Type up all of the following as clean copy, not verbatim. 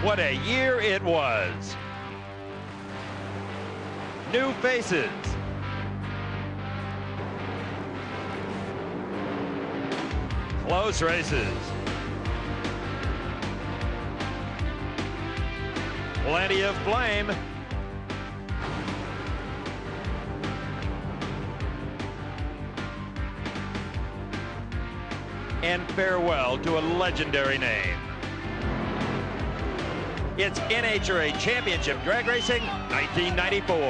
What a year it was. New faces. Close races. Plenty of flame. And farewell to a legendary name. It's NHRA Championship Drag Racing 1994.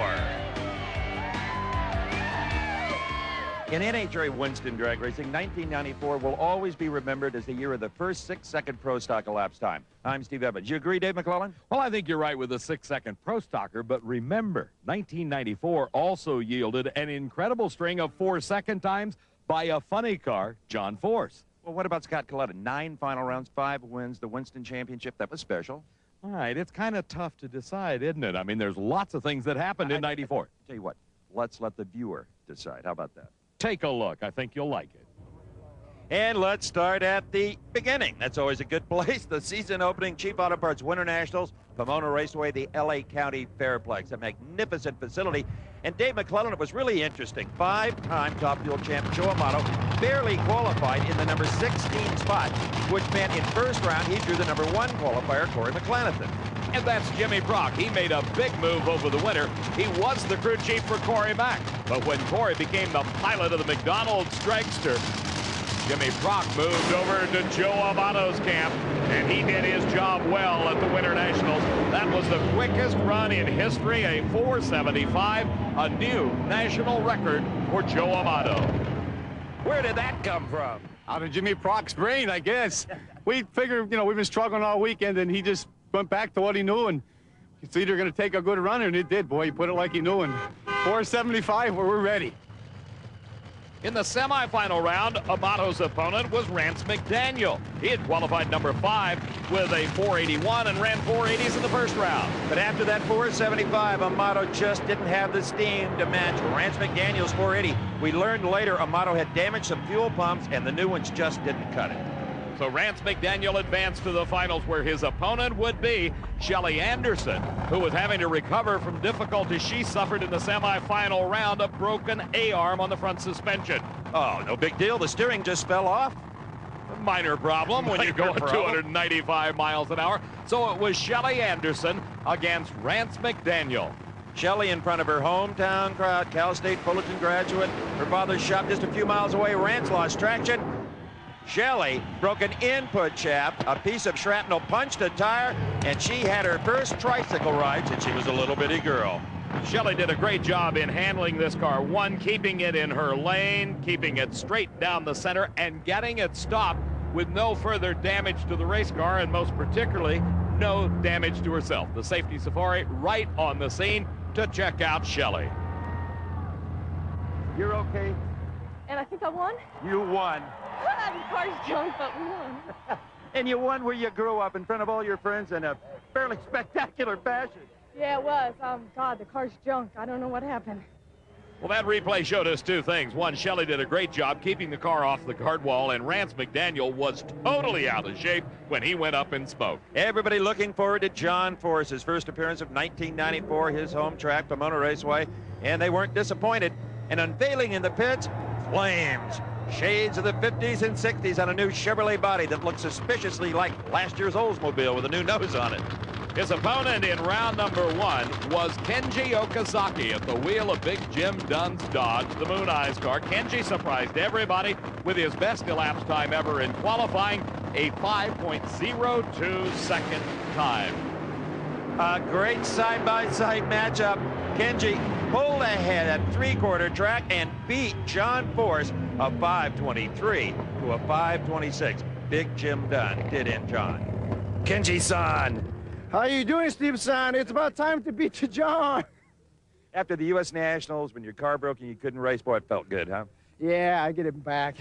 In NHRA Winston Drag Racing, 1994 will always be remembered as the year of the first 6-second pro stock elapsed time. I'm Steve Evans. You agree, Dave McClelland? Well, I think you're right with the 6-second pro stocker, but remember, 1994 also yielded an incredible string of 4-second times by a funny car, John Force. Well, what about Scott Culleton? 9 final rounds, 5 wins, the Winston Championship. That was special. All right, it's kind of tough to decide, isn't it? I mean, there's lots of things that happened in 94. Tell you what, let's let the viewer decide. How about that? Take a look. I think you'll like it. And let's start at the beginning. That's always a good place. The season opening Chief Auto Parts Winter Nationals, Pomona Raceway, the LA County Fairplex, a magnificent facility. And Dave McClelland, it was really interesting. 5-time Top Fuel champ Joe Amato barely qualified in the number 16 spot, which meant in first round he drew the number 1 qualifier, Corey McClelland. And that's Jimmy Brock. He made a big move over the winter. He was the crew chief for Corey Mack. But when Corey became the pilot of the McDonald's dragster, Jimmy Brock moved over to Joe Amato's camp, and he did his job well at the Winter Nationals. That was the quickest run in history, a 4:75, a new national record for Joe Amato. Where did that come from? Out of Jimmy Brock's brain, I guess. We figured, we've been struggling all weekend, and he just went back to what he knew, and it's either going to take a good run, and it did. Boy, he put it like he knew, and 4:75, we're ready. In the semifinal round, Amato's opponent was Rance McDaniel. He had qualified number 5 with a 481 and ran 480s in the first round. But after that 475, Amato just didn't have the steam to match Rance McDaniel's 480. We learned later Amato had damaged some fuel pumps, and the new ones just didn't cut it. So Rance McDaniel advanced to the finals, where his opponent would be Shelly Anderson, who was having to recover from difficulties she suffered in the semifinal round, a broken A-arm on the front suspension. Oh, no big deal. The steering just fell off. A minor problem when you're going 295 miles an hour. So it was Shelly Anderson against Rance McDaniel. Shelly in front of her hometown crowd, Cal State Fullerton graduate. Her father's shop just a few miles away. Rance lost traction. Shelly broke an input shaft, a piece of shrapnel punched a tire, and she had her first tricycle ride since she was a little bitty girl. Shelly did a great job in handling this car. One, keeping it in her lane, keeping it straight down the center, and getting it stopped with no further damage to the race car, and most particularly, no damage to herself. The safety safari right on the scene to check out Shelly. You're okay? And I think I won. You won. The car's junk, but we won. And you won where you grew up in front of all your friends in a fairly spectacular fashion. Yeah, it was. God, the car's junk. I don't know what happened. Well, that replay showed us 2 things. One, Shelly did a great job keeping the car off the guard wall, and Rance McDaniel was totally out of shape when he went up in smoke. Everybody looking forward to John Force's first appearance of 1994, his home track, Pomona Raceway, and they weren't disappointed. And unveiling in the pits, flames. Shades of the 50s and 60s on a new Chevrolet body that looks suspiciously like last year's Oldsmobile with a new nose on it. His opponent in round number 1 was Kenji Okazaki at the wheel of Big Jim Dunn's Dodge, the Moon Eyes car. Kenji surprised everybody with his best elapsed time ever in qualifying, a 5.02 second time. A great side-by-side matchup. Kenji pulled ahead at 3/4 track and beat John Force, a 5:23 to a 5:26. Big Jim Dunn did in John. Kenji-san. How you doing, Steve-san? It's about time to beat you, John. After the U.S. Nationals, when your car broke and you couldn't race, boy, it felt good, huh? Yeah, I get it back.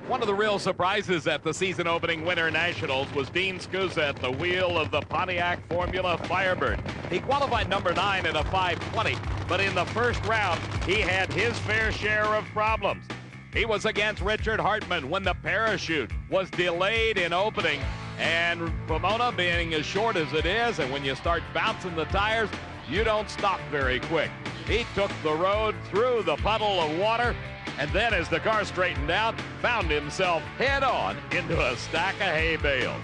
One of the real surprises at the season opening Winter Nationals was Dean Scusa at the wheel of the Pontiac Formula Firebird. He qualified number 9 at a 5:20, but in the first round, he had his fair share of problems. He was against Richard Hartman when the parachute was delayed in opening. And Pomona, being as short as it is, and when you start bouncing the tires, you don't stop very quick. He took the road through the puddle of water, and then as the car straightened out, found himself head-on into a stack of hay bales.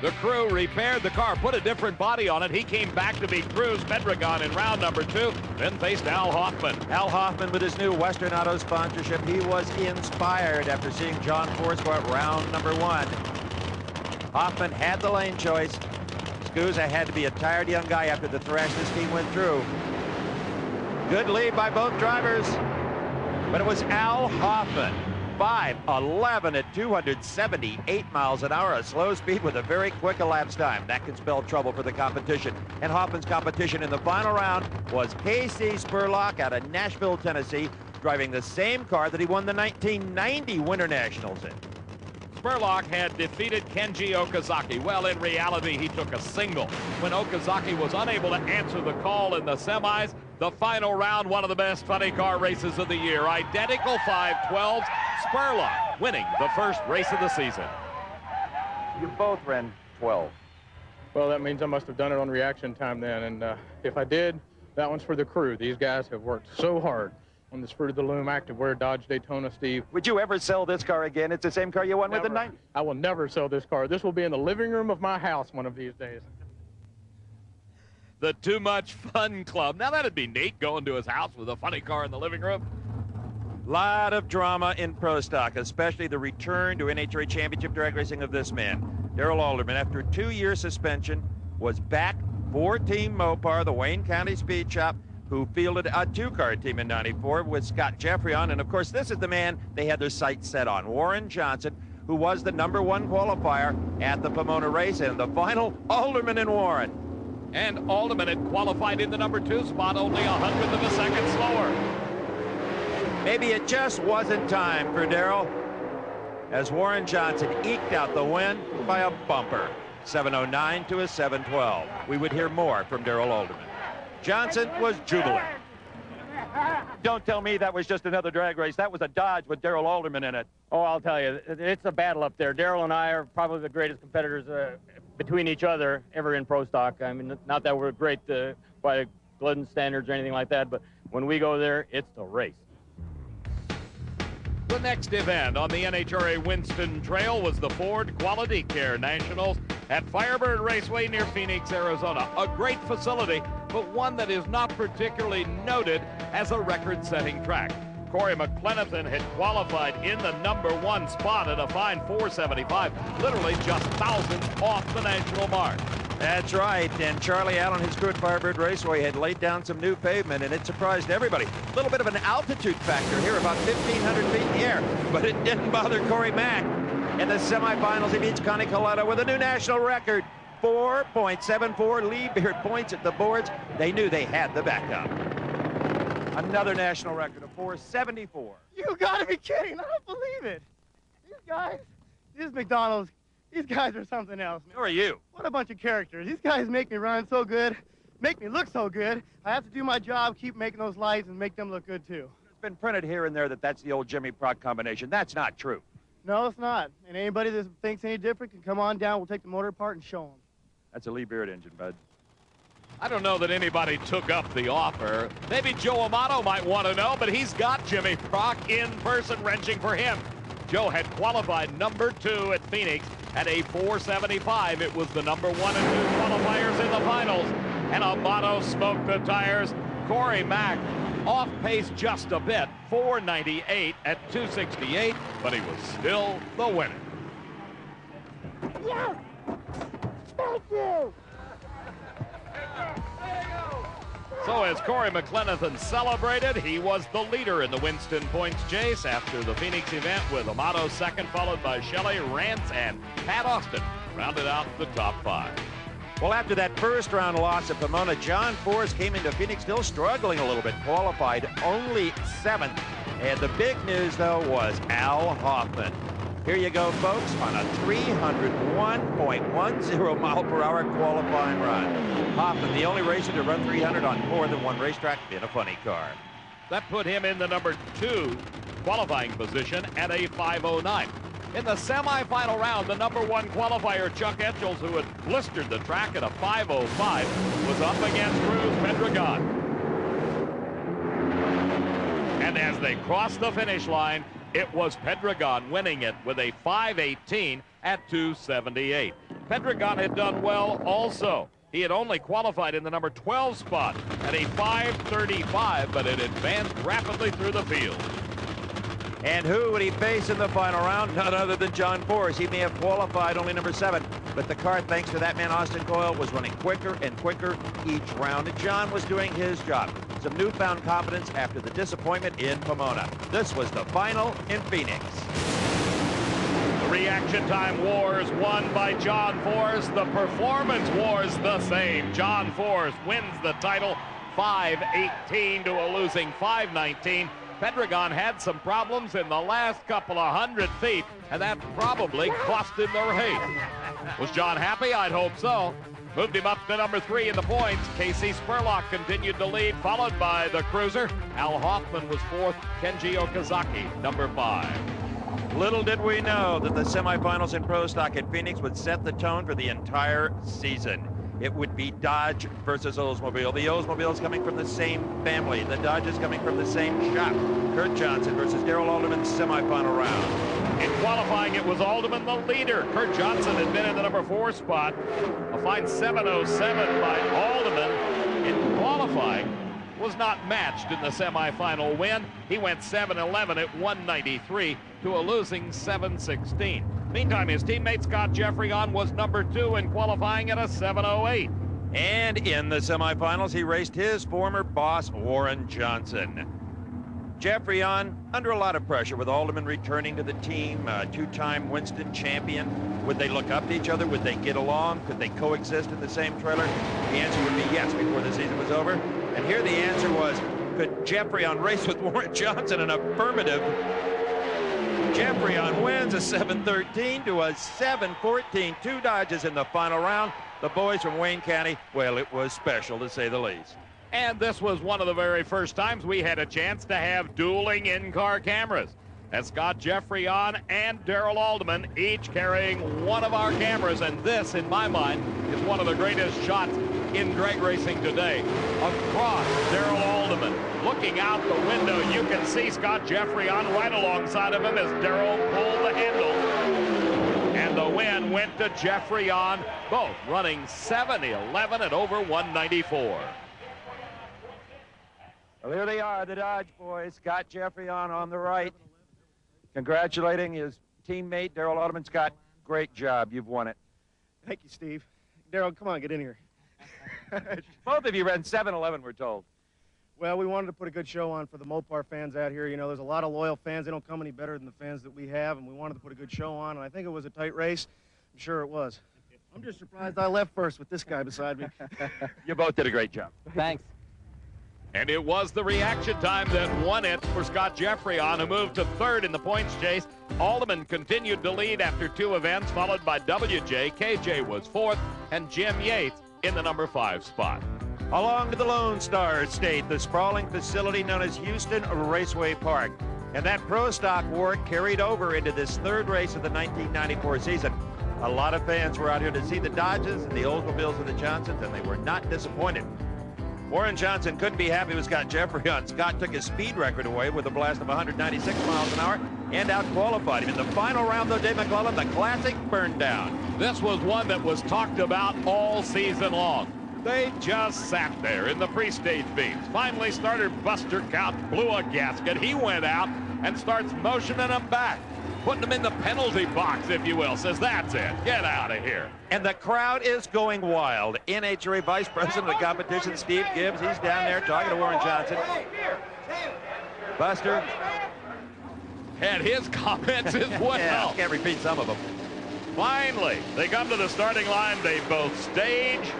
The crew repaired the car, put a different body on it. He came back to beat Cruz Pedregon in round number 2, then faced Al Hoffman. Al Hoffman with his new Western Auto sponsorship. He was inspired after seeing John Force go at round number 1. Hoffman had the lane choice. Scusa had to be a tired young guy after the thrash this team went through. Good lead by both drivers, but it was Al Hoffman. 5:11 at 278 miles an hour, a slow speed with a very quick elapsed time. That could spell trouble for the competition. And Hoffman's competition in the final round was Casey Spurlock out of Nashville, Tennessee, driving the same car that he won the 1990 Winter Nationals in. Spurlock had defeated Kenji Okazaki. Well, in reality, he took a single. When Okazaki was unable to answer the call in the semis, the final round, one of the best funny car races of the year. Identical 512s, Spurlock winning the first race of the season. You both ran 12. Well, that means I must have done it on reaction time then, and if I did, that one's for the crew. These guys have worked so hard on this Fruit of the Loom Activewear Dodge Daytona, Steve. Would you ever sell this car again? It's the same car you won with the 90. I will never sell this car. This will be in the living room of my house one of these days. The Too Much Fun Club. Now that'd be neat, going to his house with a funny car in the living room. Lot of drama in Pro Stock, especially the return to NHRA Championship drag racing of this man. Darrell Alderman, after a 2-year suspension, was back for Team Mopar, the Wayne County Speed Shop, who fielded a 2-car team in '94 with Scott Jeffrey on. And of course, this is the man they had their sights set on, Warren Johnson, who was the #1 qualifier at the Pomona race. And the final, Alderman and Warren. And Alderman had qualified in the #2 spot, only 100th of a second slower. Maybe it just wasn't time for Darrell, as Warren Johnson eked out the win by a bumper, 7:09 to a 7:12. We would hear more from Darrell Alderman. Johnson was jubilant. Don't tell me that was just another drag race. That was a Dodge with Darrell Alderman in it. Oh, I'll tell you, it's a battle up there. Darrell and I are probably the greatest competitors between each other ever in Pro Stock. I mean, not that we're great by Glidden standards or anything like that, but when we go there, it's the race. The next event on the NHRA Winston Trail was the Ford Quality Care Nationals at Firebird Raceway near Phoenix, Arizona. A great facility, but one that is not particularly noted as a record-setting track. Corey McClelland had qualified in the #1 spot at a fine 475, literally just thousandths off the national mark. That's right, and Charlie Allen, his crew at Firebird Raceway, had laid down some new pavement, and it surprised everybody. A little bit of an altitude factor here, about 1,500 feet in the air, but it didn't bother Corey Mack. In the semifinals, he beats Connie Coletta with a new national record, 4.74 Lee Beard points at the boards. They knew they had the backup. Another national record of 4.74. You gotta be kidding. I don't believe it. These guys, these McDonald's, these guys are something else, man. Who are you? What a bunch of characters. These guys make me run so good, make me look so good. I have to do my job, keep making those lights, and make them look good, too. It's been printed here and there that that's the old Jimmy Prock combination. That's not true. No, it's not. And anybody that thinks any different can come on down. We'll take the motor apart and show them. That's a Lee Beard engine, bud. I don't know that anybody took up the offer. Maybe Joe Amato might want to know, but he's got Jimmy Prock in person wrenching for him. Joe had qualified #2 at Phoenix at a 475. It was the #1 and 2 qualifiers in the finals. And Amato smoked the tires. Corey Mack off pace just a bit, 498 at 268, but he was still the winner. Yes! Thank you! So as Corey McClelland celebrated, he was the leader in the Winston points chase after the Phoenix event, with Amato second, followed by Shelley Rance and Pat Austin rounded out the top 5. Well, after that first round loss at Pomona, John Force came into Phoenix still struggling a little bit, qualified only 7th. And the big news, though, was Al Hoffman. Here you go, folks, on a 301.10 mile per hour qualifying run. Hoffman, the only racer to run 300 on more than one racetrack in a funny car. That put him in the #2 qualifying position at a 509. In the semifinal round, the #1 qualifier, Chuck Etchells, who had blistered the track at a 5:05, was up against Cruz Pedregon. And as they crossed the finish line, it was Pedregon winning it with a 5:18 at 2:78. Pedregon had done well also. He had only qualified in the number 12 spot at a 5:35, but it advanced rapidly through the field. And who would he face in the final round? None other than John Forrest. He may have qualified only number 7, but the car, thanks to that man Austin Coyle, was running quicker and quicker each round. And John was doing his job. Some newfound confidence after the disappointment in Pomona. This was the final in Phoenix. The reaction time wars won by John Forrest. The performance wars the same. John Forrest wins the title 5:18 to a losing 5:19. Pedregon had some problems in the last couple of 100 feet, and that probably cost him the race. Was John happy? I'd hope so. Moved him up to number 3 in the points. Casey Spurlock continued to lead, followed by the cruiser. Al Hoffman was 4th. Kenji Okazaki, number 5. Little did we know that the semifinals in Pro Stock at Phoenix would set the tone for the entire season. It would be Dodge versus Oldsmobile. The Oldsmobile's coming from the same family. The Dodge is coming from the same shop. Kurt Johnson versus Darrell Alderman semifinal round. In qualifying, it was Alderman the leader. Kurt Johnson had been in the number 4 spot. A fine 7:07 by Alderman. In qualifying, was not matched in the semifinal win. He went 7:11 at 193 to a losing 7:16. Meantime, his teammate Scott Jeffreyon was number 2 in qualifying at a 7:08. And in the semifinals, he raced his former boss, Warren Johnson. Jeffreyon, under a lot of pressure with Alderman returning to the team, two-time Winston champion. Would they look up to each other? Would they get along? Could they coexist in the same trailer? The answer would be yes before the season was over. And here the answer was, could Jeffreyon race with Warren Johnson? An affirmative. Jeffreyon wins a 7:13 to a 7:14. 2 Dodges in the final round. The boys from Wayne County, well, it was special to say the least. And this was one of the very first times we had a chance to have dueling in-car cameras. That's Scott Jeffreyon and Darrell Alderman, each carrying one of our cameras. And this, in my mind, is one of the greatest shots in drag racing today. Across Darrell Alderman, looking out the window, you can see Scott Jeffreyon right alongside of him as Darrell pulled the handle. And the win went to Jeffreyon, both running 7:11 at over 194. Well, here they are, the Dodge boys. Scott Jeffreyon on the right, congratulating his teammate, Darrell Alderman. Scott, great job. You've won it. Thank you, Steve. Darrell, come on, get in here. Both of you ran 7:11, we're told. Well, we wanted to put a good show on for the Mopar fans out here. You know, there's a lot of loyal fans. They don't come any better than the fans that we have, and we wanted to put a good show on, and I think it was a tight race. I'm sure it was. I'm just surprised I left first with this guy beside me. You both did a great job. Thanks. And it was the reaction time that won it for Scott Jeffreyon, who moved to 3rd in the points chase. Alderman continued to lead after 2 events, followed by WJ. KJ was 4th, and Jim Yates in the number 5 spot. Along to the Lone Star Estate, the sprawling facility known as Houston Raceway Park. And that Pro Stock war carried over into this 3rd race of the 1994 season. A lot of fans were out here to see the Dodges and the Oldsmobiles and the Johnsons, and they were not disappointed. Warren Johnson couldn't be happy with Scott Jeffreyon. Scott took his speed record away with a blast of 196 miles an hour and out-qualified him. In the final round, though, Dave McClelland, the classic burned down. This was one that was talked about all season long. They just sat there in the pre-stage beams. Finally, starter Buster Couch blew a gasket. He went out and starts motioning them back, putting them in the penalty box, if you will. Says, that's it. Get out of here. And the crowd is going wild. NHRA Vice President of the competition, Steve Gibbs, he's down there talking to Warren Johnson. Buster had his comments as well. Yeah, can't repeat some of them. Finally, they come to the starting line. They both stage.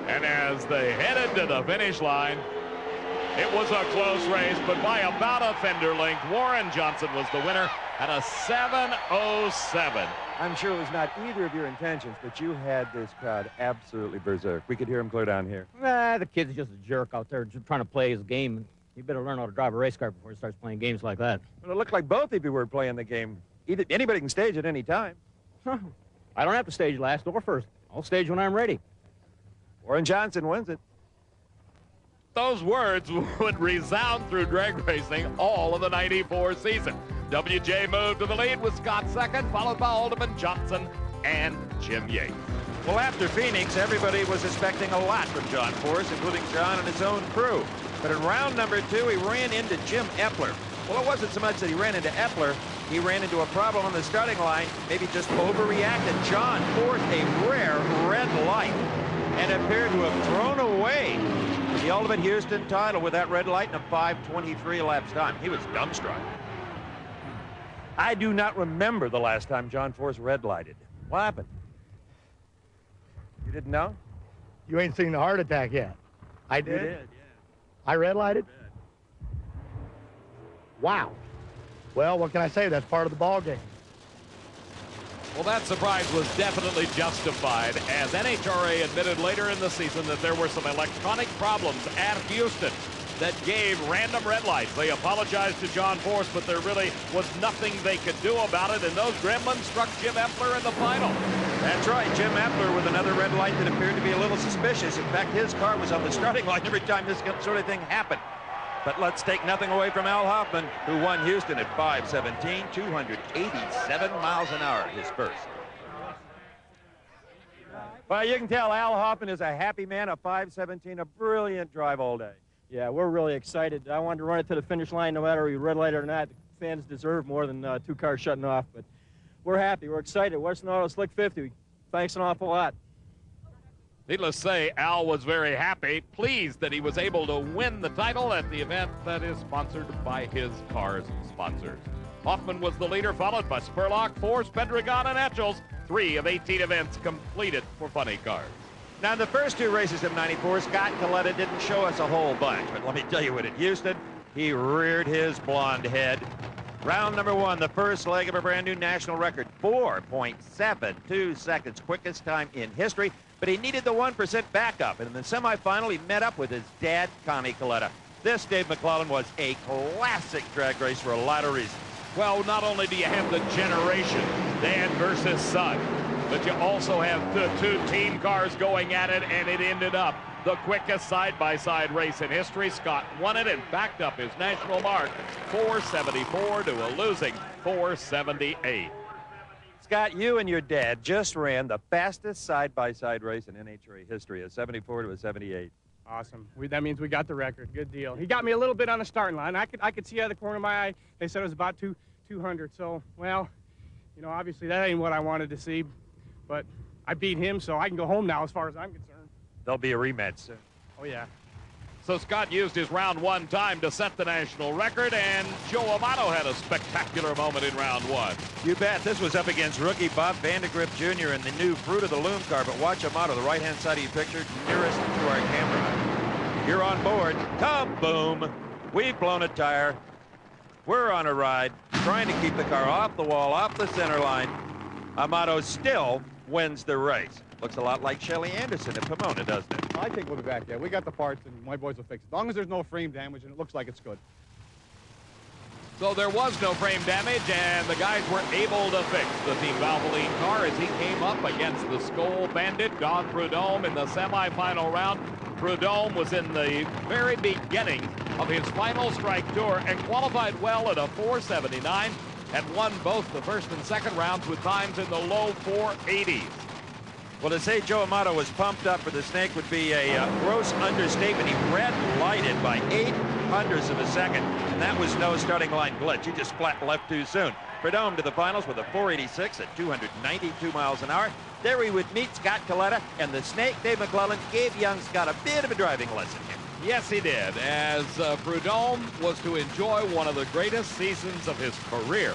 And as they headed to the finish line, it was a close race, but by about a fender length, Warren Johnson was the winner at a 7:07. I'm sure it was not either of your intentions, but you had this crowd absolutely berserk. We could hear him clear down here. The kid's just a jerk out there just trying to play his game. You better learn how to drive a race car before he starts playing games like that. Well, it looked like both of you were playing the game Anybody can stage at any time. I don't have to stage last or first. I'll stage when I'm ready. Warren Johnson wins it. Those words would resound through drag racing all of the '94 season. WJ moved to the lead with Scott second, followed by Alderman Johnson and Jim Yates. Well, after Phoenix, everybody was expecting a lot from John Force, including John and his own crew. But in round number 2, he ran into Jim Epler. Well, it wasn't so much that he ran into Epler. He ran into a problem on the starting line, maybe just overreacted. John forced a rare red light and appeared to have thrown away the Ultimate Houston title with that red light in a 5:23 elapsed time. He was dumbstruck. I do not remember the last time John Force red lighted. What happened? You didn't know? You ain't seen the heart attack yet. I did? You did, yeah. I red lighted? Wow. Well, what can I say? That's part of the ball game. Well, that surprise was definitely justified, as NHRA admitted later in the season that there were some electronic problems at Houston that gave random red lights. They apologized to John Force, but there really was nothing they could do about it, and those gremlins struck Jim Epler in the final. That's right, Jim Epler with another red light that appeared to be a little suspicious. In fact, his car was on the starting line every time this sort of thing happened. But let's take nothing away from Al Hoffman, who won Houston at 5:17, 287 miles an hour, his first. Well, you can tell Al Hoffman is a happy man, a 5:17, a brilliant drive all day. Yeah, we're really excited. I wanted to run it to the finish line no matter we red light or not. The fans deserve more than 2 cars shutting off, but we're happy. We're excited. Western Auto Slick 50. Thanks an awful lot. Needless to say, Al was very happy, pleased that he was able to win the title at the event that is sponsored by his car's sponsors. Hoffman was the leader, followed by Spurlock, Force, Pendragon, and Etchells. 3 of 18 events completed for funny cars. Now, in the first 2 races of '94, Scott Coletta didn't show us a whole bunch, but let me tell you what, at Houston, he reared his blonde head. Round number 1, the first leg of a brand new national record, 4.72 seconds, quickest time in history, but he needed the 1% backup, and in the semifinal, he met up with his dad, Connie Coletta. This, Dave McClelland, was a classic drag race for a lot of reasons. Well, not only do you have the generation, dad versus son, but you also have the 2 team cars going at it, and it ended up the quickest side-by-side race in history. Scott won it and backed up his national mark, 474 to a losing 478. Scott, you and your dad just ran the fastest side-by-side race in NHRA history, a 74 to a 78. Awesome. That means we got the record. Good deal. He got me a little bit on the starting line. I could see out of the corner of my eye. They said it was about 200. So, well, you know, obviously that ain't what I wanted to see. But I beat him, so I can go home now as far as I'm concerned. There'll be a rematch soon. Oh, yeah. So Scott used his round 1 time to set the national record, and Joe Amato had a spectacular moment in round 1. You bet. This was up against rookie Bob Vandergrift Jr. in the new Fruit of the Loom car, but watch Amato, the right-hand side of your picture, nearest to our camera. You're on board. Kaboom! We've blown a tire. We're on a ride, trying to keep the car off the wall, off the center line. Amato still wins the race. Looks a lot like Shelly Anderson at Pomona, doesn't it? I think we'll be back there. We got the parts, and my boys will fix it. As long as there's no frame damage and it looks like it's good. So there was no frame damage, and the guys were able to fix the Team Valvoline car as he came up against the Skoal Bandit, Don Prudhomme, in the semifinal round. Prudhomme was in the very beginning of his final strike tour and qualified well at a 479, and won both the first and second rounds with times in the low 480s. Well, to say Joe Amato was pumped up for the Snake would be a gross understatement. He red lighted by 0.08 of a second, and that was no starting line glitch. He just flat left too soon. Prudhomme to the finals with a 486 at 292 miles an hour. There we would meet Scott Coletta, and the Snake, Dave McClelland, gave young Scott a bit of a driving lesson here. Yes, he did, as Prudhomme was to enjoy one of the greatest seasons of his career.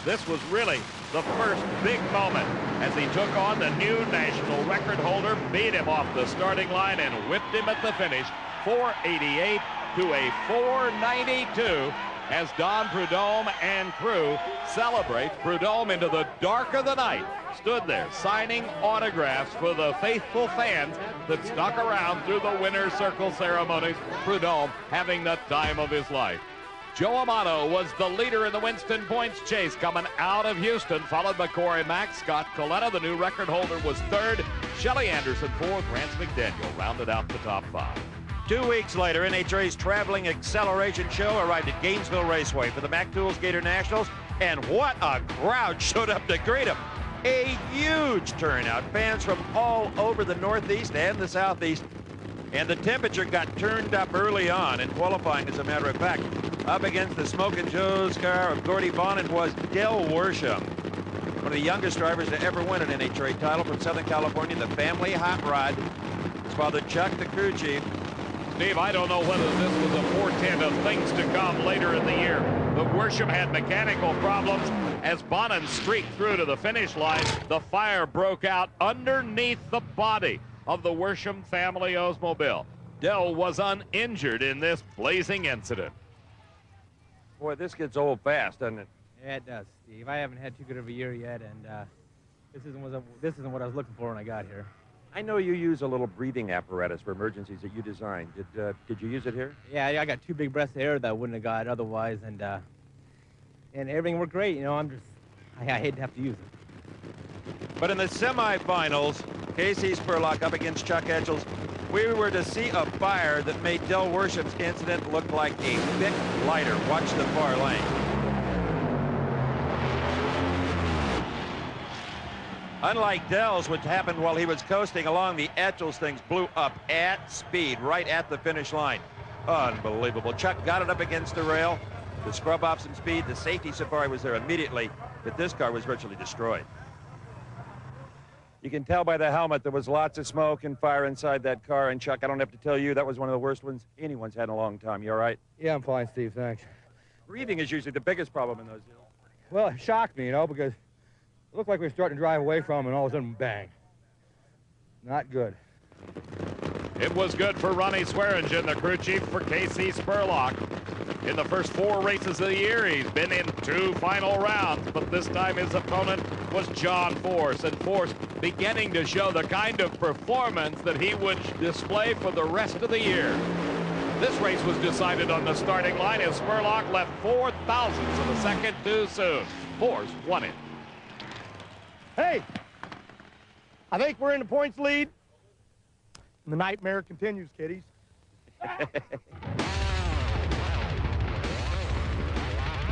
This was really the first big moment as he took on the new national record holder, beat him off the starting line, and whipped him at the finish, 488 to a 492, as Don Prudhomme and crew celebrate. Prudhomme, into the dark of the night, stood there signing autographs for the faithful fans that stuck around through the winner's circle ceremonies. Prudhomme having the time of his life. Joe Amato was the leader in the Winston points chase coming out of Houston, followed by Corey Mack. Scott Coletta, the new record holder, was third. Shelley Anderson fourth. Rance McDaniel rounded out the top 5. 2 weeks later, NHRA's traveling acceleration show arrived at Gainesville Raceway for the Mack Tools Gator Nationals, and what a crowd showed up to greet him. A huge turnout, fans from all over the Northeast and the Southeast, and the temperature got turned up early on in qualifying, as a matter of fact. Up against the Smokin' Joe's car of Gordy Bonnet was Del Worsham, one of the youngest drivers to ever win an NHRA title from Southern California, the family hot rod. His father, Chuck, the crew chief. Steve, I don't know whether this was a portent of things to come later in the year, but Worsham had mechanical problems. As Bonham streaked through to the finish line, the fire broke out underneath the body of the Worsham family Oldsmobile. Dell was uninjured in this blazing incident. Boy, this gets old fast, doesn't it? Yeah, it does, Steve. I haven't had too good of a year yet, and this isn't what I was looking for when I got here. I know you use a little breathing apparatus for emergencies that you designed. Did you use it here? Yeah, I got 2 big breaths of air that I wouldn't have got otherwise, and everything worked great. You know, I hate to have to use it. But in the semifinals, Casey Spurlock up against Chuck Etchells, we were to see a fire that made Del Worsham's incident look like a thick lighter. Watch the far lane. Unlike Dell's, which happened while he was coasting along, the Etchells things blew up at speed, right at the finish line. Unbelievable. Chuck got it up against the rail to scrub off some speed. The safety safari was there immediately, but this car was virtually destroyed. You can tell by the helmet there was lots of smoke and fire inside that car. And Chuck, I don't have to tell you, that was one of the worst ones anyone's had in a long time. You all right? Yeah, I'm fine, Steve, thanks. Breathing is usually the biggest problem in those hills. Well, it shocked me, you know, because it looked like we were starting to drive away from him, and all of a sudden, bang. Not good. It was good for Ronnie Swearingen, the crew chief for Casey Spurlock. In the first 4 races of the year, he's been in 2 final rounds, but this time his opponent was John Force, and Force beginning to show the kind of performance that he would display for the rest of the year. This race was decided on the starting line as Spurlock left 4 thousandths of a second too soon. Force won it. Hey, I think we're in the points lead. The nightmare continues, kiddies.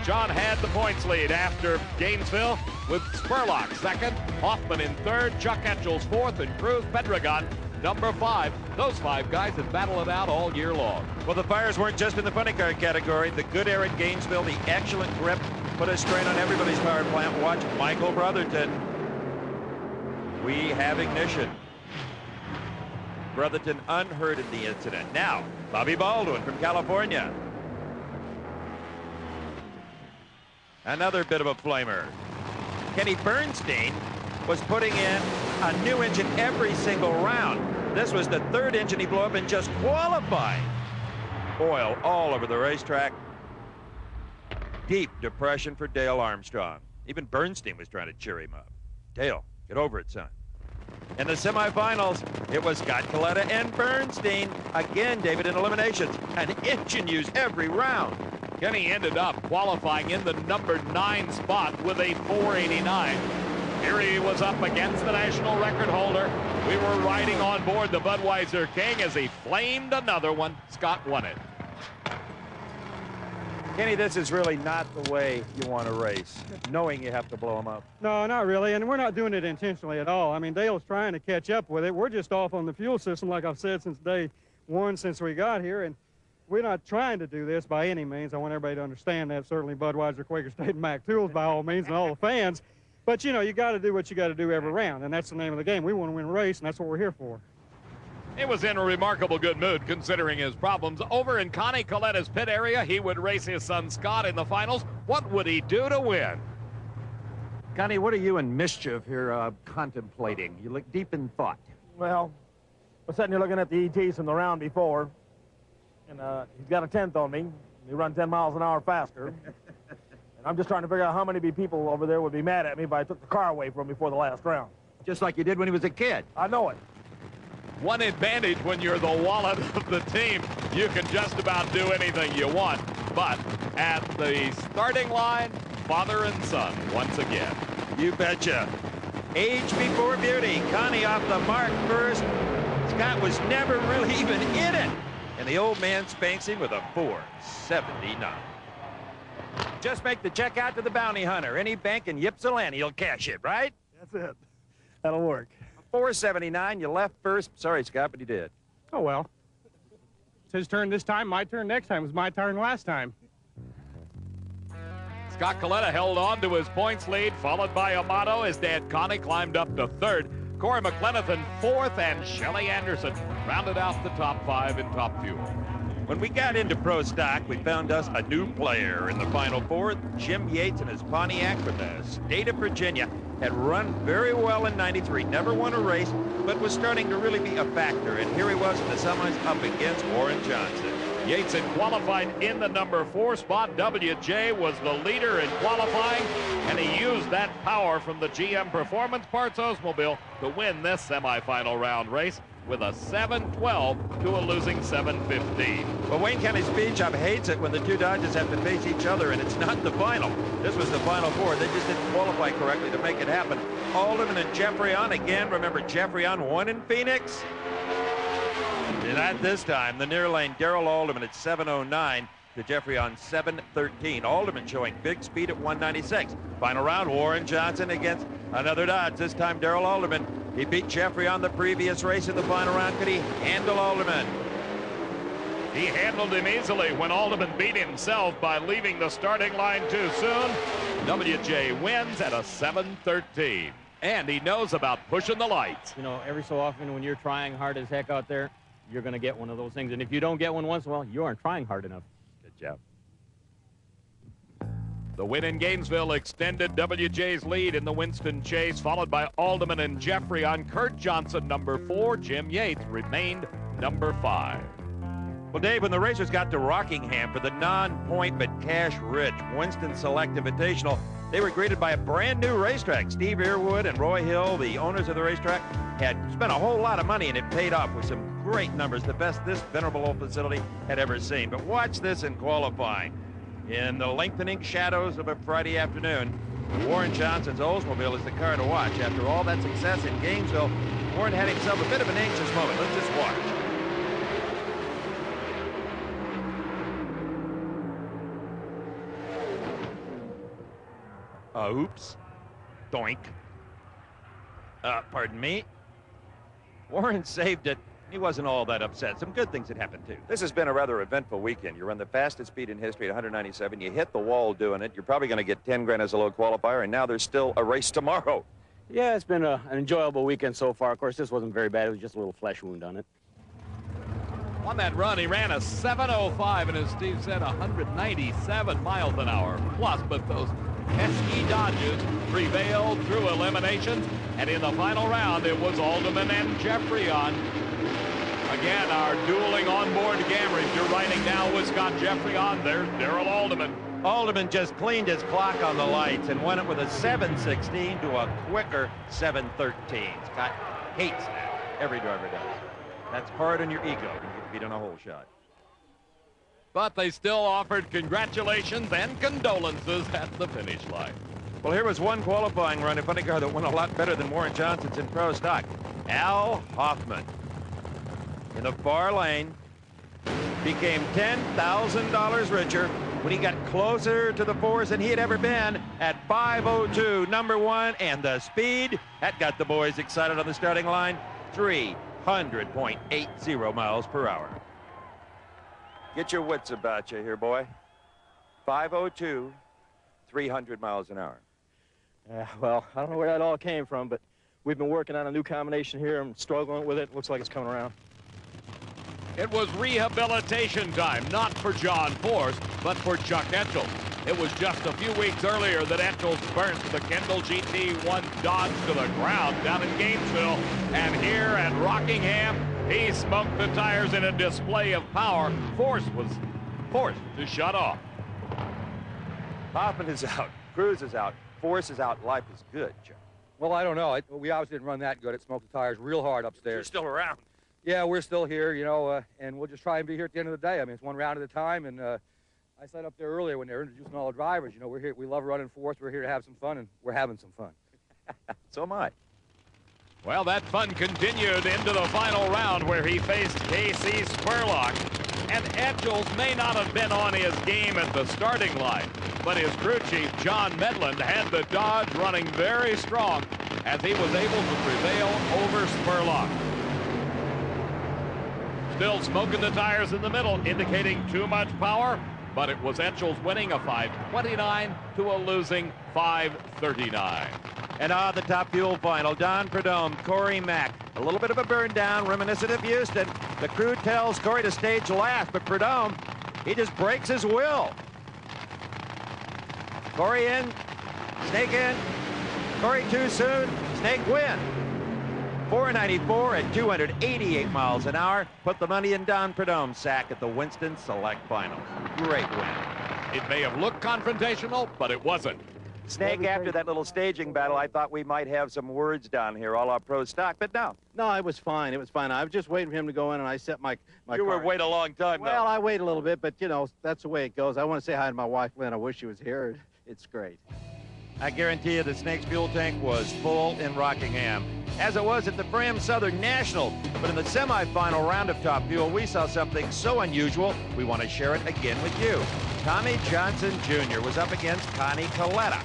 John had the points lead after Gainesville with Spurlock second, Hoffman in third, Chuck Etchells fourth, and Cruz Pedregon number 5. Those 5 guys had battled it out all year long. Well, the fires weren't just in the funny car category. The good air at Gainesville, the excellent grip, put a strain on everybody's power plant. Watch Michael Brotherton. We have ignition. Brotherton unhurt in the incident. Now, Bobby Baldwin from California. Another bit of a flamer. Kenny Bernstein was putting in a new engine every single round. This was the 3rd engine he blew up in just qualifying. Oil all over the racetrack. Deep depression for Dale Armstrong. Even Bernstein was trying to cheer him up. Dale, get over it, son. In the semifinals, it was Scott Coletta and Bernstein. Again, David, in eliminations. An engine used every round. Kenny ended up qualifying in the number 9 spot with a 489. Here he was up against the national record holder. We were riding on board the Budweiser King as he flamed another one. Scott won it. Kenny, this is really not the way you want to race, knowing you have to blow them up. No, not really, and we're not doing it intentionally at all. I mean, Dale's trying to catch up with it. We're just off on the fuel system, like I've said since day 1 since we got here, and we're not trying to do this by any means. I want everybody to understand that. Certainly Budweiser, Quaker State, and Mack Tools by all means, and all the fans. But, you know, you got to do what you got to do every round, and that's the name of the game. We want to win a race, and that's what we're here for. He was in a remarkable good mood considering his problems. Over in Connie Coletta's pit area, he would race his son Scott in the finals. What would he do to win? Connie, what are you in mischief here contemplating? You look deep in thought. Well, we're sitting here looking at the ETs from the round before, and he's got a 10th on me. He run 10 miles an hour faster. And I'm just trying to figure out how many people over there would be mad at me if I took the car away from him before the last round. Just like you did when he was a kid. I know it. One advantage when you're the wallet of the team, you can just about do anything you want. But at the starting line, father and son once again. You betcha. Age before beauty. Connie off the mark first. Scott was never really even in it. And the old man spanks him with a 4.79. Just make the check out to the bounty hunter. Any bank in Ypsilanti, he'll cash it, right? That's it. That'll work. 4.79. You left first. Sorry, Scott, but you did. Oh, well. It's his turn this time, my turn next time. It was my turn last time. Scott Coletta held on to his points lead, followed by Amato as Dad Connie climbed up to third. Corey McClelland in fourth, and Shelly Anderson rounded out the top 5 in top fuel. When we got into pro stock, we found us a new player in the Final Four. Jim Yates and his Pontiac from the state of Virginia had run very well in '93, never won a race, but was starting to really be a factor. And here he was in the semis up against Warren Johnson. Yates had qualified in the number 4 spot. WJ was the leader in qualifying, and he used that power from the GM Performance Parts Oldsmobile to win this semifinal round race with a 7-12 to a losing 7-15. Well, Wayne County Speed Shop hates it when the two Dodges have to face each other, and it's not the final. This was the Final Four. They just didn't qualify correctly to make it happen. Alderman and Jeffrey on again. Remember, Jeffrey on won in Phoenix? And at this time, the near lane, Darrell Alderman at 7.09 to Jeffrey on 7.13. Alderman showing big speed at 196. Final round, Warren Johnson against another Dodge. This time, Darrell Alderman. He beat Jeffrey on the previous race in the final round. Could he handle Alderman? He handled him easily when Alderman beat himself by leaving the starting line too soon. WJ wins at a 7.13. And he knows about pushing the lights. You know, every so often when you're trying hard as heck out there, you're going to get one of those things. And if you don't get one once in a while, you aren't trying hard enough. Good job. The win in Gainesville extended WJ's lead in the Winston Chase, followed by Alderman and Jeffrey on Kurt Johnson, number 4. Jim Yates remained number 5. Well, Dave, when the racers got to Rockingham for the non-point but cash-rich Winston Select Invitational, they were greeted by a brand-new racetrack. Steve Earwood and Roy Hill, the owners of the racetrack, had spent a whole lot of money, and it paid off with some great numbers, the best this venerable old facility had ever seen. But watch this in qualifying. In the lengthening shadows of a Friday afternoon, Warren Johnson's Oldsmobile is the car to watch. After all that success in Gainesville, Warren had himself a bit of an anxious moment. Let's just watch. Oops. Doink. Pardon me. Warren saved it. He wasn't all that upset. Some good things had happened, too. This has been a rather eventful weekend. You run the fastest speed in history at 197. You hit the wall doing it. You're probably going to get 10 grand as a low qualifier, and now there's still a race tomorrow. Yeah, it's been an enjoyable weekend so far. Of course, this wasn't very bad. It was just a little flesh wound on it. On that run, he ran a 7.05, and as Steve said, 197 miles an hour plus, but those pesky Dodges prevailed through eliminations, and in the final round, it was Alderman and Jeffrey on. Again, our dueling onboard cameras. You're riding now with Scott Jeffrey on. There's Darrell Alderman. Alderman just cleaned his clock on the lights and went it with a 7.16 to a quicker 7.13. Scott hates that. Every driver does. That's hard on your ego when you get beat on a hole shot. But they still offered congratulations and condolences at the finish line. Well, here was one qualifying run in funny car that went a lot better than Warren Johnson's in pro stock. Al Hoffman, in the far lane, became $10,000 richer when he got closer to the fours than he had ever been at 5:02, number 1, and the speed that got the boys excited on the starting line, 300.80 miles per hour. Get your wits about you here, boy. 5:02, 300 miles an hour. Yeah, well, I don't know where that all came from, but we've been working on a new combination here. I'm struggling with it. Looks like it's coming around. It was rehabilitation time, not for John Force, but for Chuck Etchell. It was just a few weeks earlier that Etchell burnt the Kendall GT1 Dodge to the ground down in Gainesville. And here at Rockingham, he smoked the tires in a display of power. Force was forced to shut off. Hoffman is out. Cruz is out. Force is out. Life is good, Chuck. Well, I don't know. We obviously didn't run that good. It smoked the tires real hard upstairs. You're still around. Yeah, we're still here, you know, and we'll just try and be here at the end of the day. I mean, it's one round at a time, and I said up there earlier when they were introducing all the drivers, you know, we're here, we love running fourth, we're here to have some fun, and we're having some fun. So am I. Well, that fun continued into the final round where he faced Casey Spurlock. And Etchels may not have been on his game at the starting line, but his crew chief, John McClelland, had the Dodge running very strong as he was able to prevail over Spurlock. Still smoking the tires in the middle, indicating too much power, but it was Etchels winning a 529 to a losing 539. And the top fuel final, Don Prudhomme, Corey Mack. A little bit of a burn down, reminiscent of Houston. The crew tells Corey to stage last, but Prudhomme, he just breaks his will. Corey in, Snake in, Corey too soon, Snake win. 494 at 288 miles an hour. Put the money in Don Prudhomme's sack at the Winston Select Finals. Great win. It may have looked confrontational, but it wasn't. Snake, after that little staging battle, I thought we might have some words down here, all our pro stock, but no. No, it was fine. It was fine. I was just waiting for him to go in, and I set my You were car. wait a long time, Well, though. I wait a little bit, but, you know, that's the way it goes. I want to say hi to my wife, Lynn. I wish she was here. It's great. I guarantee you the Snake's fuel tank was full in Rockingham, as it was at the Fram Southern National. But in the semifinal round of Top Fuel, we saw something so unusual, we want to share it again with you. Tommy Johnson Jr. was up against Connie Coletta.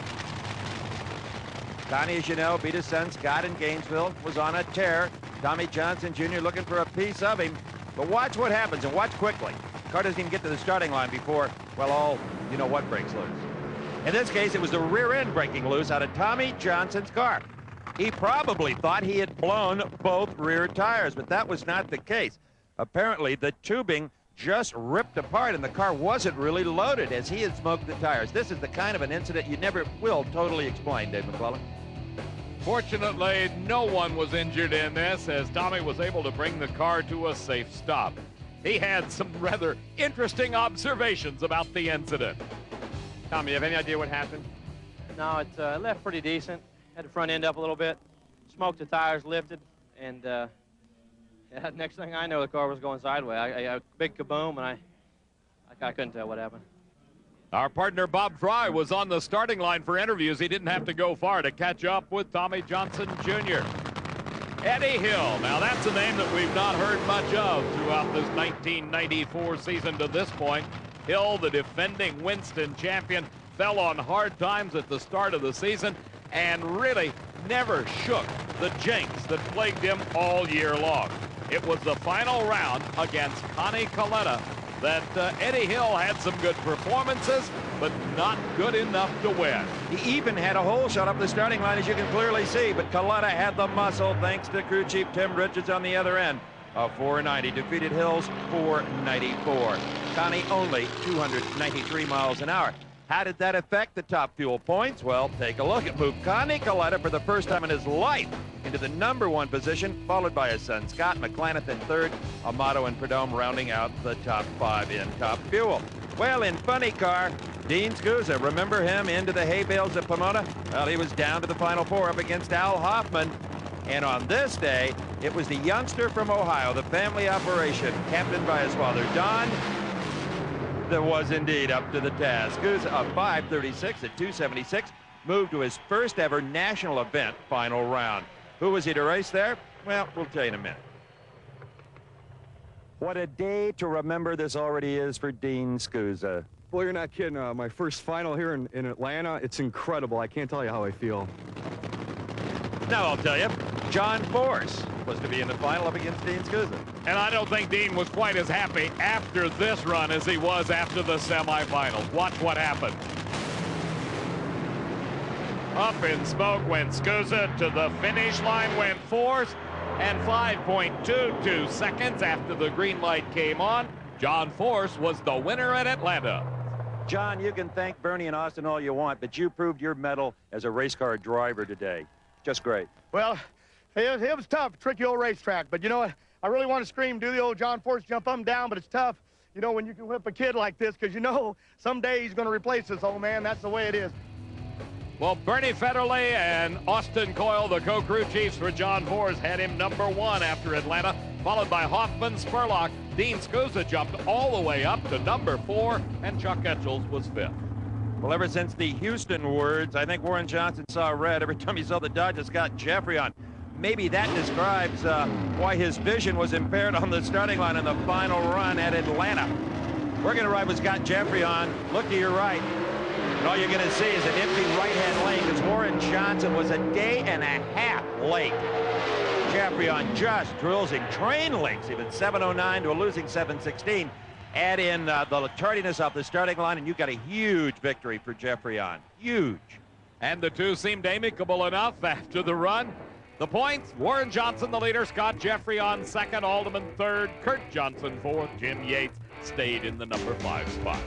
Connie, as you know, beat his son Scott in Gainesville, was on a tear. Tommy Johnson Jr. looking for a piece of him. But watch what happens, and watch quickly. Car doesn't even get to the starting line before, well, all you know what breaks loose. In this case, it was the rear end breaking loose out of Tommy Johnson's car. He probably thought he had blown both rear tires, but that was not the case. Apparently, the tubing just ripped apart, and the car wasn't really loaded as he had smoked the tires. This is the kind of an incident you never will totally explain, Dave McClelland. Fortunately, no one was injured in this as Tommy was able to bring the car to a safe stop. He had some rather interesting observations about the incident. Tommy, you have any idea what happened? No, it left pretty decent. Had the front end up a little bit. Smoked the tires, lifted, and yeah, next thing I know, the car was going sideways. I big kaboom, and I couldn't tell what happened. Our partner Bob Fry was on the starting line for interviews. He didn't have to go far to catch up with Tommy Johnson Jr. Eddie Hill. Now that's a name that we've not heard much of throughout this 1994 season to this point. Hill, the defending Winston champion, fell on hard times at the start of the season and really never shook the jinx that plagued him all year long. It was the final round against Connie Coletta that Eddie Hill had some good performances, but not good enough to win. He even had a hole shot up the starting line, as you can clearly see, but Coletta had the muscle thanks to crew chief Tim Richards on the other end. A 490 defeated Hill's 494. Connie only 293 miles an hour. How did that affect the top fuel points? Well, take a look. It moved Connie Coletta for the first time in his life into the #1 position, followed by his son Scott McClelland in third, Amato and Prudhomme rounding out the top 5 in top fuel. Well, in funny car, Dean Scusa, remember him into the hay bales at Pomona? Well, he was down to the final 4 up against Al Hoffman. And on this day, it was the youngster from Ohio, the family operation, captained by his father, Don, that was indeed up to the task. Scusa, a 536 at 276, moved to his first ever national event final round. Who was he to race there? Well, we'll tell you in a minute. What a day to remember this already is for Dean Scusa. Well, you're not kidding. My first final here in Atlanta, it's incredible. I can't tell you how I feel. Now I'll tell you, John Force was to be in the final up against Dean Scusa. And I don't think Dean was quite as happy after this run as he was after the semifinals. Watch what happened. Up in smoke went Scusa. To the finish line went Force. And 5.22 seconds after the green light came on, John Force was the winner at Atlanta. John, you can thank Bernie and Austin all you want, but you proved your mettle as a race car driver today. Just great. Well, it was tough, tricky old racetrack, but you know what? I really want to scream, do the old John Force jump up and down, but it's tough, you know, when you can whip a kid like this, because you know someday he's going to replace this old man. That's the way it is. Well, Bernie Federley and Austin Coyle, the co-crew chiefs for John Force, had him #1 after Atlanta, followed by Hoffman, Spurlock. Dean Scusa jumped all the way up to #4, and Chuck Etchels was 5th. Well, ever since the Houston words, I think Warren Johnson saw red every time he saw the Dodgers got Jeffrey on. Maybe that describes why his vision was impaired on the starting line in the final run at Atlanta. We're going to ride with Scott Jeffrey on. Look to your right. And all you're going to see is an empty right-hand lane because Warren Johnson was a day and a half late. Jeffrey on just drills in train links, even 7:09 to a losing 7:16. Add in the tardiness off the starting line, and you've got a huge victory for Jeffrey on. Huge. And the two seemed amicable enough after the run. The points, Warren Johnson, the leader, Scott Jeffrey on 2nd, Alderman 3rd, Kurt Johnson 4th, Jim Yates stayed in the #5 spot.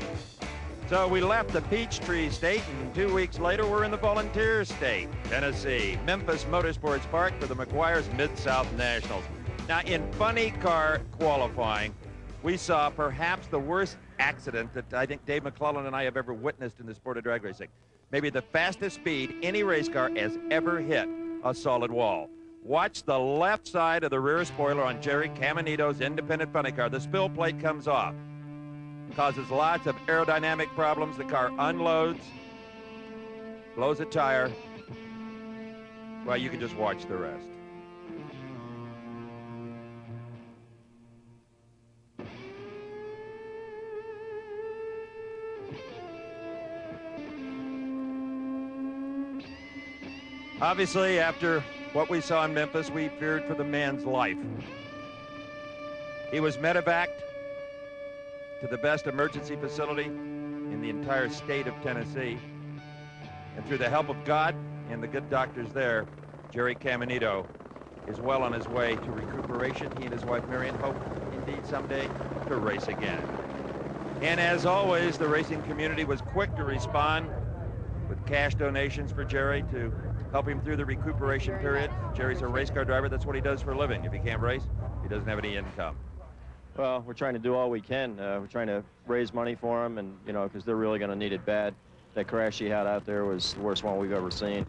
So we left the Peachtree State, and 2 weeks later, we're in the Volunteer State, Tennessee. Memphis Motorsports Park for the McGuire's Mid-South Nationals. Now, in funny car qualifying, we saw perhaps the worst accident that I think Dave McClelland and I have ever witnessed in the sport of drag racing. Maybe the fastest speed any race car has ever hit a solid wall. Watch the left side of the rear spoiler on Jerry Caminito's independent funny car. The spill plate comes off. Causes lots of aerodynamic problems. The car unloads, blows a tire. Well, you can just watch the rest. Obviously, after what we saw in Memphis, we feared for the man's life. He was medevaced to the best emergency facility in the entire state of Tennessee. And through the help of God and the good doctors there, Jerry Caminito is well on his way to recuperation. He and his wife Marion hope indeed someday to race again. And as always, the racing community was quick to respond with cash donations for Jerry to help him through the recuperation period. Jerry's a race car driver. That's what he does for a living. If he can't race, he doesn't have any income. Well, we're trying to do all we can. We're trying to raise money for them, and, you know, because they're really going to need it bad. That crash he had out there was the worst one we've ever seen.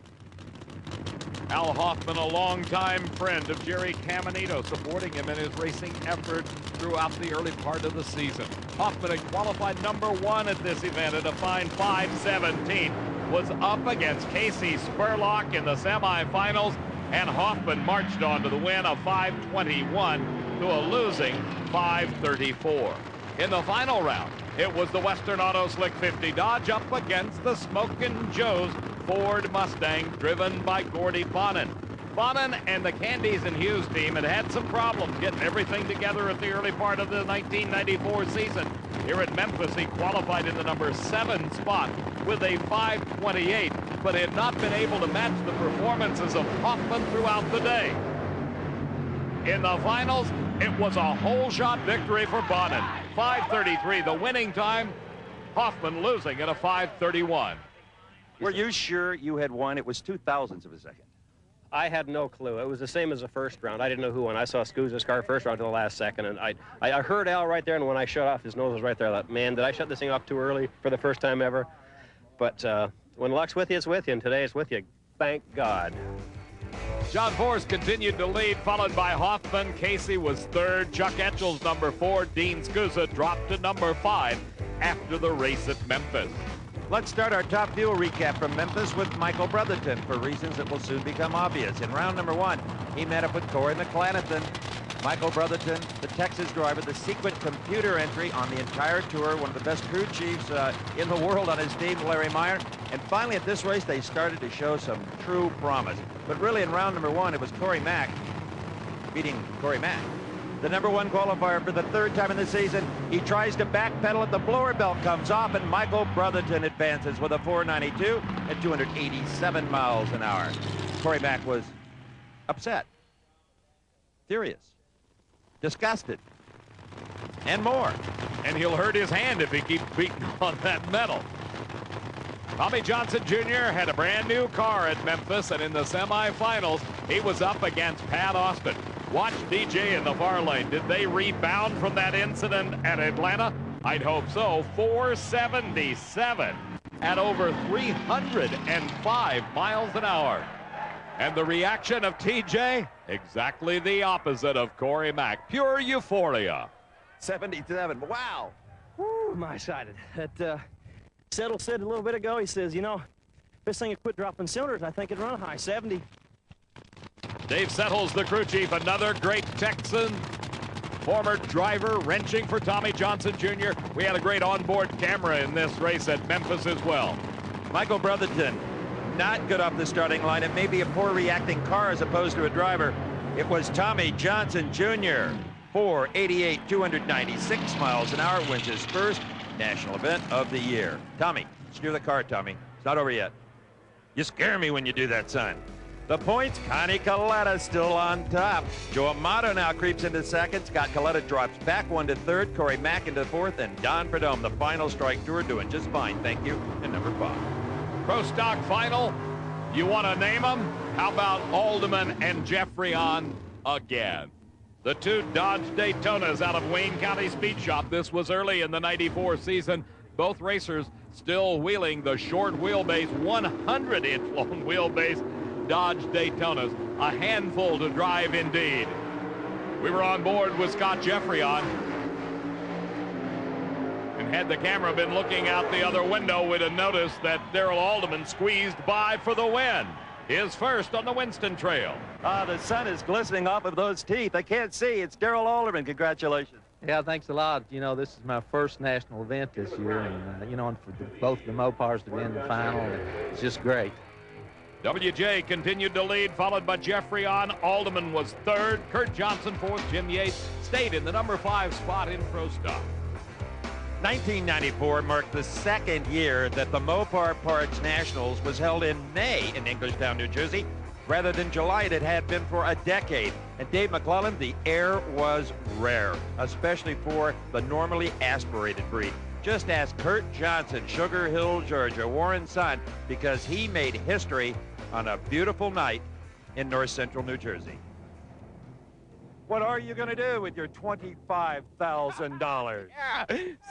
Al Hoffman, a longtime friend of Jerry Caminito, supporting him in his racing effort throughout the early part of the season. Hoffman had qualified #1 at this event at a fine 5:17, was up against Casey Spurlock in the semifinals, and Hoffman marched on to the win of 5:21 to a losing 5:34. In the final round, it was the Western Auto Slick 50 Dodge up against the Smokin' Joe's Ford Mustang, driven by Gordy Bonin. Bonin and the Candies and Hughes team had some problems getting everything together at the early part of the 1994 season. Here at Memphis, he qualified in the #7 spot with a 5:28, but had not been able to match the performances of Hoffman throughout the day. In the finals, it was a whole shot victory for Bonin. 5:33, the winning time. Hoffman losing at a 5:31. Were you sure you had won? It was 2/1000 of a second. I had no clue. It was the same as the first round. I didn't know who won. I saw Scusa's car first round to the last second, and I heard Al right there, and when I shut off, his nose was right there. I thought, man, did I shut this thing off too early for the first time ever? But when luck's with you, it's with you, and today it's with you. Thank God. John Force continued to lead, followed by Hoffman. Casey was 3rd. Chuck Etchels, #4. Dean Scusa dropped to #5 after the race at Memphis. Let's start our top fuel recap from Memphis with Michael Brotherton for reasons that will soon become obvious. In round #1, he met up with Corey McClelland. Michael Brotherton, the Texas driver, the secret computer entry on the entire tour, one of the best crew chiefs in the world on his team, Larry Meyer. And finally at this race, they started to show some true promise. But really in round #1, it was Corey Mack beating Corey Mack. The #1 qualifier for the 3rd time in the season. He tries to backpedal it. The blower belt comes off, and Michael Brotherton advances with a 492 at 287 miles an hour. Corey Mack was upset, furious, disgusted, and more. And he'll hurt his hand if he keeps beating on that metal. Tommy Johnson Jr. had a brand new car at Memphis, and in the semifinals, he was up against Pat Austin. Watch DJ in the far lane. Did they rebound from that incident at Atlanta? I'd hope so. 477. at over 305 miles an hour. And the reaction of TJ, exactly the opposite of Corey Mack. Pure euphoria. 77. Wow. Woo, am I excited. That Settle said a little bit ago, he says, you know, if this thing had quit dropping cylinders, I think it'd run a high 70. Dave Settles, the crew chief, another great Texan. Former driver, wrenching for Tommy Johnson Jr. We had a great onboard camera in this race at Memphis as well. Michael Brotherton, not good off the starting line. It may be a poor reacting car as opposed to a driver. It was Tommy Johnson Jr. 488, 296 miles an hour, wins his first national event of the year. Tommy, steer the car, Tommy. It's not over yet. You scare me when you do that, son. The points, Connie Coletta still on top. Joe Amato now creeps into second. Scott Coletta drops back one to third. Corey Mack into fourth. And Don Prudhomme, the final strike tour, doing just fine. Thank you. And number 5. Pro Stock final. You want to name them? How about Alderman and Jeffrey on again? The two Dodge Daytonas out of Wayne County Speed Shop. This was early in the '94 season. Both racers still wheeling the short wheelbase, 100-inch long wheelbase Dodge Daytonas. A handful to drive indeed. We were on board with Scott Jeffrey on. And had the camera been looking out the other window, we'd have noticed that Darrell Alderman squeezed by for the win. His first on the Winston Trail. The sun is glistening off of those teeth. I can't see. It's Darrell Alderman. Congratulations. Yeah, thanks a lot. You know, this is my first national event this year, and, you know, and for both the Mopars to be in the final, it's just great. WJ continued to lead, followed by Jeffrey on. Alderman was third. Kurt Johnson fourth. Jim Yates stayed in the number 5 spot in Pro Stock. 1994 marked the second year that the Mopar Parts Nationals was held in May in Englishtown, New Jersey, rather than July it had been for a decade. And Dave McClelland, the air was rare, especially for the normally aspirated breed. Just ask Kurt Johnson, Sugar Hill, Georgia, Warren's son, because he made history on a beautiful night in north central New Jersey. What are you going to do with your $25,000? Yeah,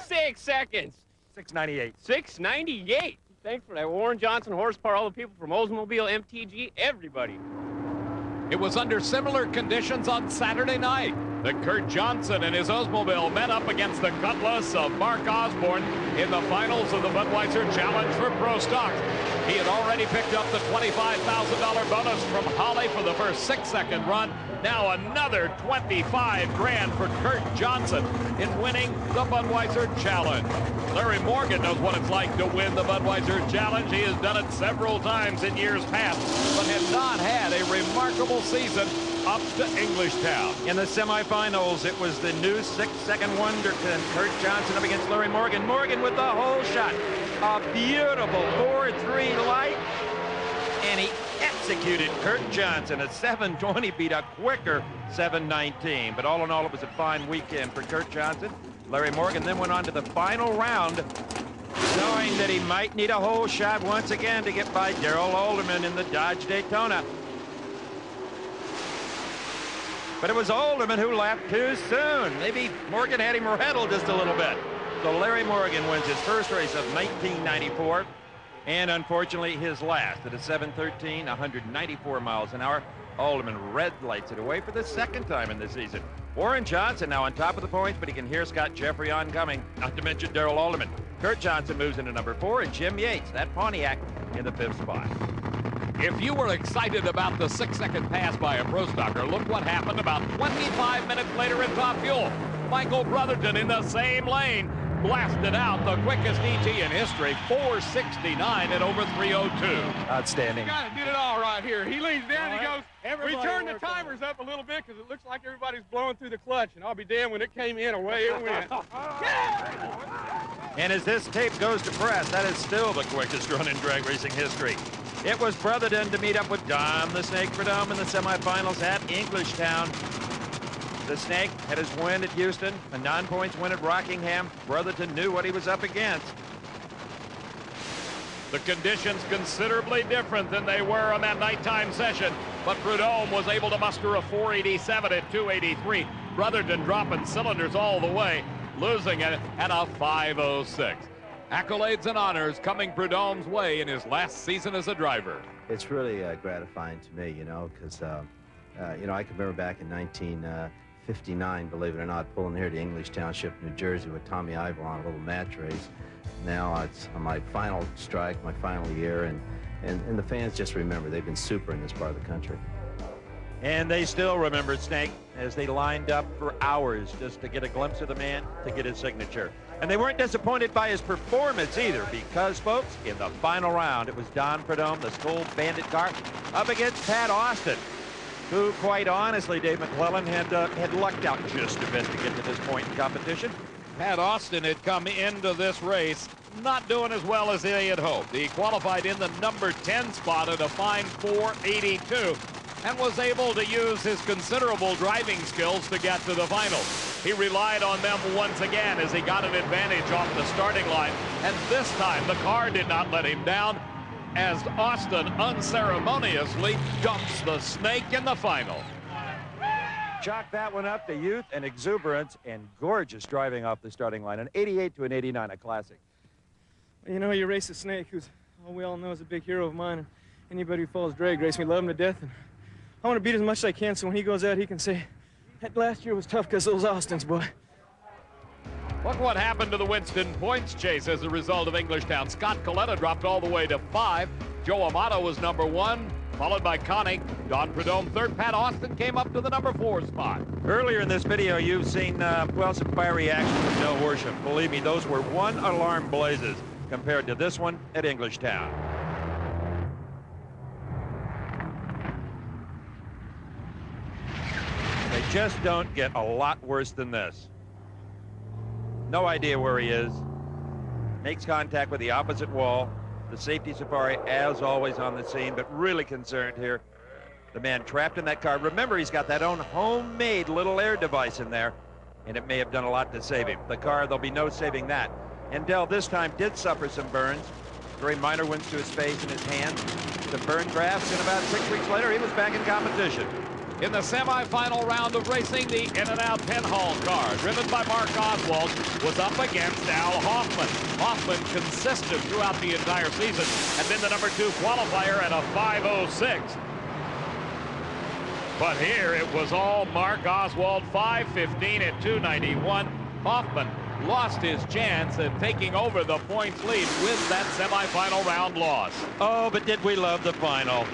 6 seconds. 698. 698. Thanks for that. Warren Johnson, horsepower, all the people from Oldsmobile, MTG, everybody. It was under similar conditions on Saturday night that Kurt Johnson and his Oldsmobile met up against the Cutlass of Mark Osborne in the finals of the Budweiser Challenge for Pro Stock. He had already picked up the $25,000 bonus from Holly for the first 6-second run. Now another $25 grand for Kurt Johnson in winning the Budweiser Challenge. Larry Morgan knows what it's like to win the Budweiser Challenge. He has done it several times in years past, but has not had a remarkable season up to Englishtown. In the semifinals, it was the new 6-second wonder, Kurt Johnson up against Larry Morgan. Morgan with the whole shot. A beautiful 4-3 light, and he executed Kurt Johnson. A 7:20 beat a quicker 7:19. But all in all, it was a fine weekend for Kurt Johnson. Larry Morgan then went on to the final round, knowing that he might need a whole shot once again to get by Darrell Alderman in the Dodge Daytona. But it was Alderman who lapped too soon. Maybe Morgan had him rattled just a little bit. So Larry Morgan wins his first race of 1994, and unfortunately his last at a 7:13, 194 miles an hour. Alderman red lights it away for the second time in the season. Warren Johnson now on top of the points, but he can hear Scott Jeffrey oncoming, not to mention Darrell Alderman. Kurt Johnson moves into number 4, and Jim Yates, that Pontiac, in the 5th spot. If you were excited about the 6-second pass by a Pro Stocker, look what happened about 25 minutes later in Top Fuel. Michael Brotherton in the same lane blasted out the quickest ET in history, 469 at over 302. Outstanding. He kind of did it all right here. He leans down, he goes, we turned the timers up a little bit because it looks like everybody's blowing through the clutch, and I'll be damned when it came in, away it went. And as this tape goes to press, that is still the quickest run in drag racing history. It was Brotherton to meet up with Dom the Snake Prudhomme in the semifinals at Englishtown. The Snake had his win at Houston, a non-points win at Rockingham. Brotherton knew what he was up against. The conditions considerably different than they were on that nighttime session, but Prudhomme was able to muster a 487 at 283. Brotherton dropping cylinders all the way, losing it at a 506. Accolades and honors coming Prudhomme's way in his last season as a driver. It's really gratifying to me, you know, because, you know, I can remember back in 1959, believe it or not, pulling here to English Township, New Jersey with Tommy Ivel on a little match race. Now it's on my final strike, my final year, and the fans just remember. They've been super in this part of the country. And they still remember Snake as they lined up for hours just to get a glimpse of the man, to get his signature. And they weren't disappointed by his performance either, because, folks, in the final round, it was Don Prudhomme, the Skull Bandit car, up against Pat Austin, who, quite honestly, Dave McClelland had lucked out just a bit to get to this point in competition. Pat Austin had come into this race not doing as well as he had hoped. He qualified in the number 10 spot at a fine 482 and was able to use his considerable driving skills to get to the final. He relied on them once again as he got an advantage off the starting line, and this time the car did not let him down as Austin unceremoniously dumps the Snake in the final. Chalk that one up to youth and exuberance and gorgeous driving off the starting line. An 88 to an 89, a classic. You know, you race a Snake, who's all we all know is a big hero of mine. And anybody who follows drag racing, we love him to death. And I want to beat as much as I can, so when he goes out, he can say, that last year was tough because those Austins, boy. Look what happened to the Winston points chase as a result of Englishtown. Scott Coletta dropped all the way to 5. Joe Amato was number 1, followed by Connie. Don Prudhomme third. Pat Austin came up to the number 4 spot. Earlier in this video, you've seen, well, some fiery action from Del Worsham. Believe me, those were one-alarm blazes compared to this one at Englishtown. They just don't get a lot worse than this. No idea where he is. Makes contact with the opposite wall. The safety safari, as always, on the scene, but really concerned here. The man trapped in that car. Remember, he's got that own homemade little air device in there, and it may have done a lot to save him. The car, there'll be no saving that. And Dell this time did suffer some burns. Very minor ones to his face and his hands. Some burn grafts, and about 6 weeks later, he was back in competition. In the semifinal round of racing, the in-and-out Penhall car, driven by Mark Oswald, was up against Al Hoffman. Hoffman consistent throughout the entire season, and then the number 2 qualifier at a 5:06. But here it was all Mark Oswald, 5:15 at 291. Hoffman lost his chance at taking over the points lead with that semifinal round loss. Oh, but did we love the final.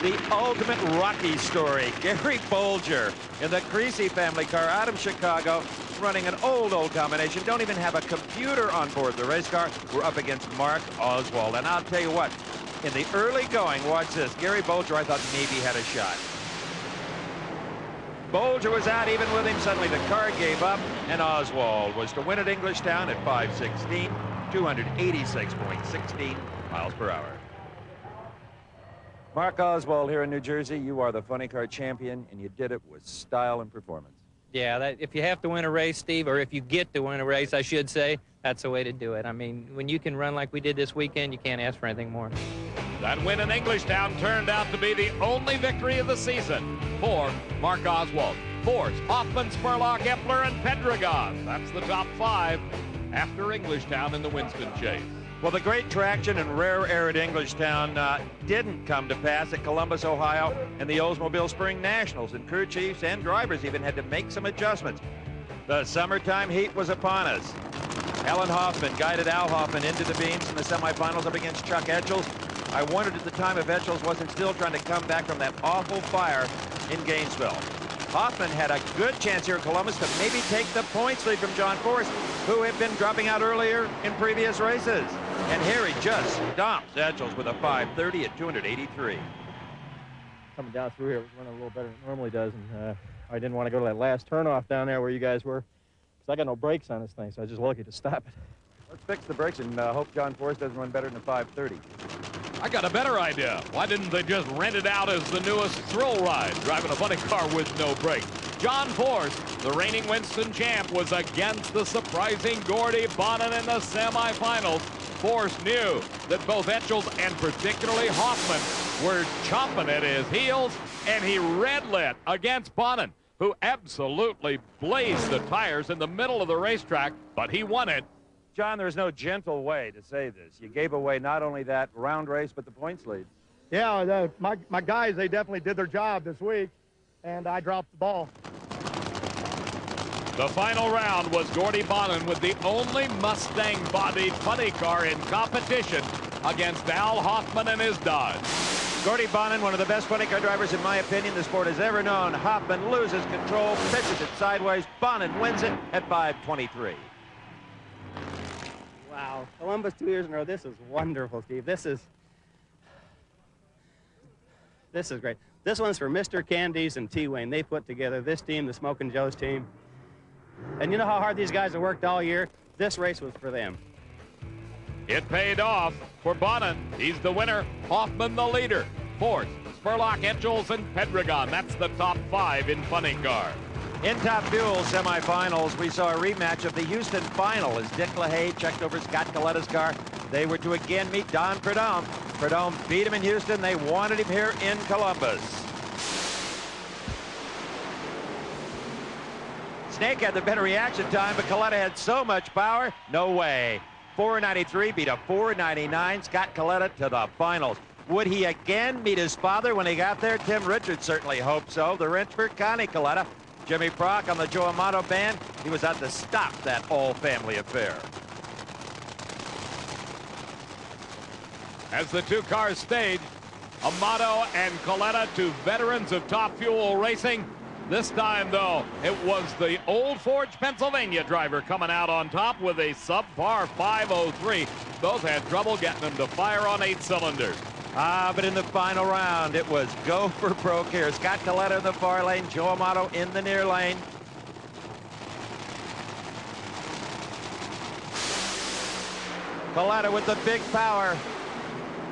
The ultimate Rocky story. Gary Bolger in the Creasy family car out of Chicago, running an old combination. Don't even have a computer on board the race car. We're up against Mark Oswald. And I'll tell you what, in the early going, watch this. Gary Bolger, I thought maybe had a shot. Bolger was out even with him. Suddenly the car gave up, and Oswald was to win at Englishtown at 5:16, 286.16 miles per hour. Mark Oswald here in New Jersey, you are the funny car champion, and you did it with style and performance. Yeah, if you have to win a race, Steve, or if you get to win a race, I should say, that's the way to do it. I mean, when you can run like we did this weekend, you can't ask for anything more. That win in Englishtown turned out to be the only victory of the season for Mark Oswald. Fourth, Hoffman, Spurlock, Epler, and Pendragon. That's the top 5 after Englishtown in the Winston chase. Well, the great traction and rare air at Englishtown didn't come to pass at Columbus, Ohio, and the Oldsmobile Spring Nationals, and crew chiefs and drivers even had to make some adjustments. The summertime heat was upon us. Alan Hoffman guided Al Hoffman into the beams in the semifinals up against Chuck Etchels. I wondered at the time if Etchels wasn't still trying to come back from that awful fire in Gainesville. Hoffman had a good chance here at Columbus to maybe take the points lead from John Forrest, who had been dropping out earlier in previous races. And here he just stomps Etchels with a 5:30 at 283. Coming down through here, it was running a little better than it normally does, and I didn't want to go to that last turnoff down there where you guys were, because I got no brakes on this thing, so I was just lucky to stop it. Let's fix the brakes and hope John Forrest doesn't run better than a 5:30. I got a better idea. Why didn't they just rent it out as the newest thrill ride, driving a funny car with no brakes? John Forrest, the reigning Winston champ, was against the surprising Gordy Bonin in the semifinals. Forrest knew that both Etchels and particularly Hoffman were chomping at his heels, and he red-lit against Bonin, who absolutely blazed the tires in the middle of the racetrack, but he won it John, there's no gentle way to say this. You gave away not only that round race, but the points lead. Yeah, my guys, they definitely did their job this week, and I dropped the ball. The final round was Gordy Bonin with the only Mustang-bodied funny car in competition against Al Hoffman and his Dodge. Gordy Bonin, one of the best funny car drivers, in my opinion, the sport has ever known. Hoffman loses control, pitches it sideways. Bonin wins it at 5:23. Wow, Columbus 2 years in a row. This is wonderful, Steve. This is great. This one's for Mr. Candies and T. Wayne. They put together this team, the Smokin' Joe's team. And you know how hard these guys have worked all year? This race was for them. It paid off for Bonin. He's the winner. Hoffman the leader. Fourth, Spurlock, Etchels, and Pedregon. That's the top 5 in funny car. In Top Fuel semifinals, we saw a rematch of the Houston final as Dick LaHaye checked over Scott Coletta's car. They were to again meet Don Prudhomme. Prudhomme beat him in Houston. They wanted him here in Columbus. Snake had the better reaction time, but Coletta had so much power, no way. 493 beat a 499. Scott Coletta to the finals. Would he again meet his father when he got there? Tim Richards certainly hoped so. The Rentsburg Connie Coletta. Jimmy Prock on the Joe Amato band. He was out to stop that all-family affair. As the two cars stayed, Amato and Coletta, two veterans of Top Fuel racing. This time, though, it was the Old Forge, Pennsylvania driver coming out on top with a subpar 503. Both had trouble getting them to fire on 8 cylinders. But in the final round, it was go for broke here. Scott Coletta in the far lane, Joe Amato in the near lane. Coletta with the big power.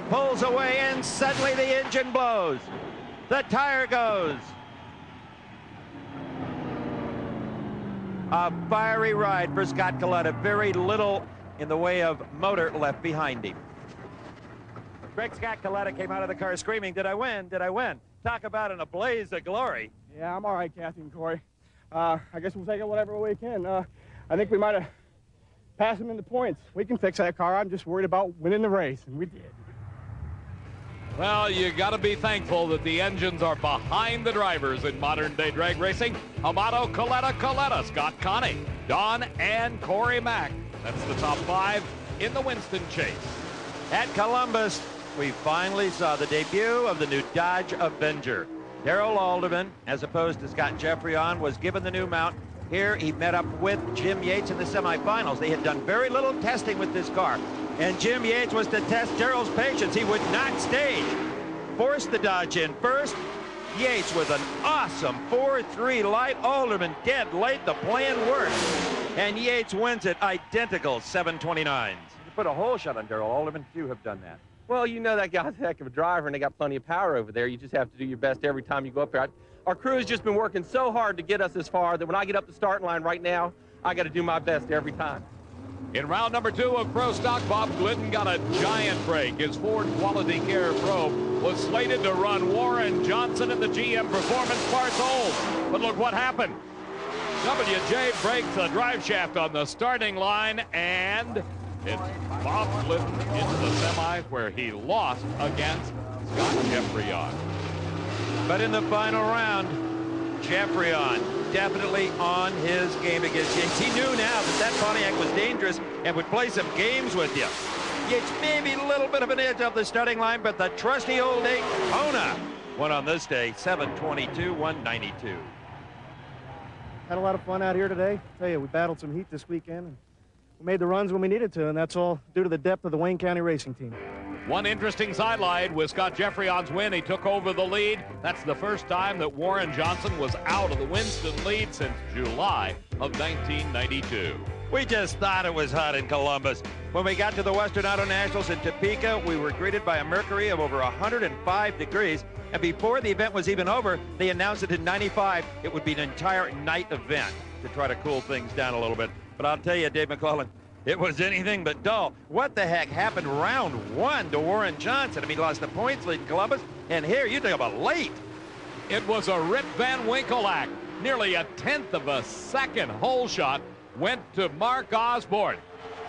Pulls away, and suddenly the engine blows. The tire goes. A fiery ride for Scott Coletta. Very little in the way of motor left behind him. Greg Scott Coletta came out of the car screaming, "Did I win? Did I win?" Talk about in a blaze of glory. Yeah, I'm all right, Kathy and Corey. I guess we'll take it whatever way we can. I think we might have passed him in the points. We can fix that car. I'm just worried about winning the race, and we did. Well, you got to be thankful that the engines are behind the drivers in modern-day drag racing. Amato, Coletta, Scott Connie, Don, and Corey Mack. That's the top 5 in the Winston Chase. At Columbus, we finally saw the debut of the new Dodge Avenger. Darrell Alderman, as opposed to Scott Jeffreyon, was given the new mount. Here he met up with Jim Yates in the semifinals. They had done very little testing with this car, and Jim Yates was to test Darrell's patience. He would not stage. Forced the Dodge in first. Yates with an awesome 4-3 light. Alderman dead late. The plan worked, and Yates wins it identical 729s. You put a whole shot on Darrell Alderman. Few have done that. Well, you know that guy's a heck of a driver, and they got plenty of power over there. You just have to do your best every time you go up there. Our crew has just been working so hard to get us this far that when I get up the starting line right now, I got to do my best every time. In round number 2 of Pro Stock, Bob Glidden got a giant break. His Ford Quality Care probe was slated to run Warren Johnson in the GM Performance Parts Old. But look what happened. WJ breaks the drive shaft on the starting line, and it's Bob Glidden into the semis where he lost against Scott Jeffreyon. But in the final round, Jeffreyon definitely on his game against Yates. He knew now that Pontiac was dangerous and would play some games with you. Yates maybe a little bit of an edge off the starting line, but the trusty old Daytona won on this day, 722-192. Had a lot of fun out here today. I tell you, we battled some heat this weekend, and we made the runs when we needed to, and that's all due to the depth of the Wayne County racing team. One interesting sidelight was Scott Jeffreyon's win. He took over the lead. That's the first time that Warren Johnson was out of the Winston lead since July of 1992. We just thought it was hot in Columbus. When we got to the Western Auto Nationals in Topeka, we were greeted by a mercury of over 105 degrees. And before the event was even over, they announced that in 95, it would be an entire night event to try to cool things down a little bit. But I'll tell you, Dave McClelland, it was anything but dull. What the heck happened round 1 to Warren Johnson? I mean, he lost the points lead in Columbus, and here, you talk about late. It was a Rip Van Winkle act. Nearly a 1/10 of a second hole shot went to Mark Osborne.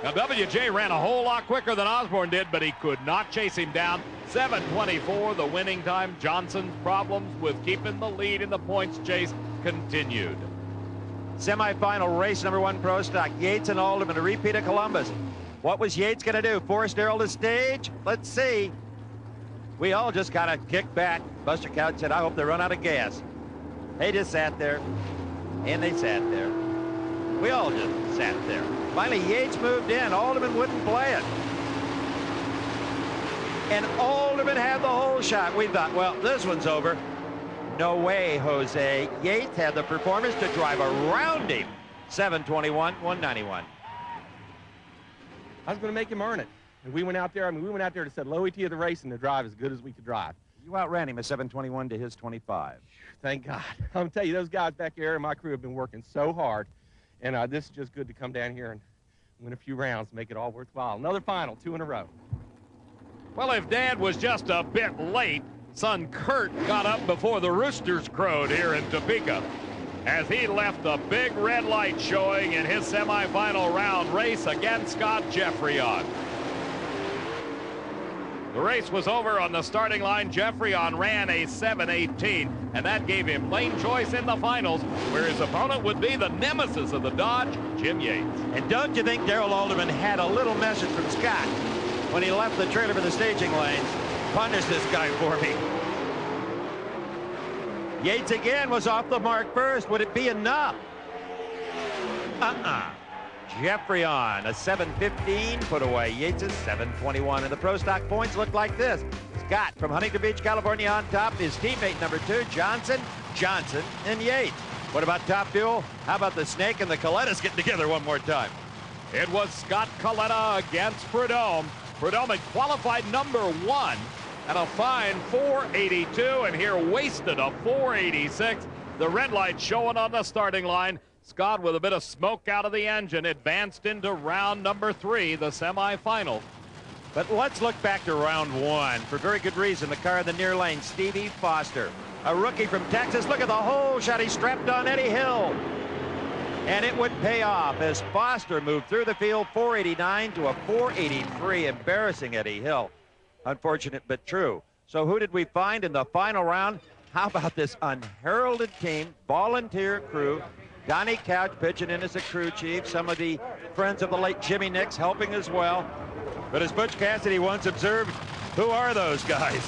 Now, WJ ran a whole lot quicker than Osborne did, but he could not chase him down. 7:24, the winning time. Johnson's problems with keeping the lead in the points chase continued. Semifinal race, number 1 Pro Stock. Yates and Alderman, a repeat of Columbus. What was Yates going to do? Force Darrell to stage? Let's see. We all just kind of kicked back. Buster Couch said, I hope they run out of gas. They just sat there, and they sat there. We all just sat there. Finally, Yates moved in. Alderman wouldn't play it. And Alderman had the whole shot. We thought, well, this one's over. No way, Jose. Yates had the performance to drive around him. 7:21, 191. I was going to make him earn it. And we went out there, we went out there to set low ET of the race and to drive as good as we could drive. You outran him at 7:21 to his 25. Thank God. I'm going to tell you, those guys back there and my crew have been working so hard. And this is just good to come down here and win a few rounds, make it all worthwhile. Another final, 2 in a row. Well, if Dad was just a bit late, son Kurt got up before the roosters crowed here in Topeka as he left the big red light showing in his semifinal round race against Scott Jeffreyon. The race was over on the starting line. Jeffreyon ran a 7:18, and that gave him lane choice in the finals, where his opponent would be the nemesis of the Dodge, Jim Yates. And don't you think Darrell Alderman had a little message from Scott when he left the trailer for the staging lanes? Punish this guy for me. Yates again was off the mark first. Would it be enough? Jeffreyon, a 7:15 put away Yates' 7:21. And the Pro Stock points look like this. Scott from Huntington Beach, California on top. His teammate number 2, Johnson, and Yates. What about Top Fuel? How about the Snake and the Colettas getting together one more time? It was Scott Coletta against Prudhomme. Prudhomme had qualified number 1 at a fine 482, and here wasted a 486. The red light showing on the starting line. Scott, with a bit of smoke out of the engine, advanced into round number 3, the semifinal. But let's look back to round 1 for very good reason. The car in the near lane, Stevie Foster, a rookie from Texas. Look at the whole shot he strapped on Eddie Hill. And it would pay off as Foster moved through the field, 489 to a 483, embarrassing Eddie Hill. Unfortunate but true. So who did we find in the final round? How about this unheralded team, volunteer crew? Donnie Couch pitching in as a crew chief. Some of the friends of the late Jimmy Nix helping as well. But as Butch Cassidy once observed, who are those guys?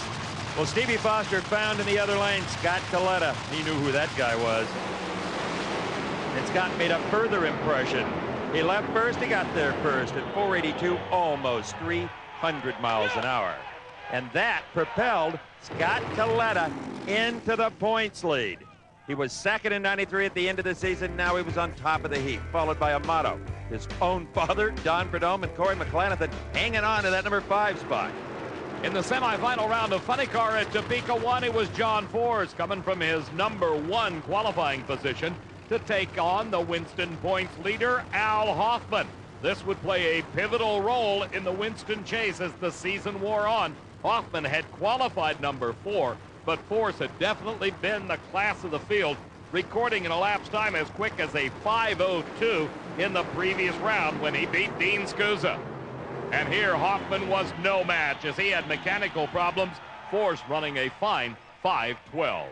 Well, Stevie Foster found in the other lane Scott Coletta. He knew who that guy was. And Scott made a further impression. He left first, he got there first at 482, almost 300 miles an hour. And that propelled Scott Coletta into the points lead. He was second in 93 at the end of the season. Now he was on top of the heap, followed by Amato, his own father, Don Prudhomme, and Corey McClelland, hanging on to that number 5 spot. In the semifinal round of Funny Car at Topeka 1, it was John Force coming from his number 1 qualifying position to take on the Winston points leader, Al Hoffman. This would play a pivotal role in the Winston chase as the season wore on. Hoffman had qualified number 4, but Force had definitely been the class of the field, recording an elapsed time as quick as a 5:02 in the previous round when he beat Dean Scusa. And here Hoffman was no match as he had mechanical problems, Force running a fine 5:12.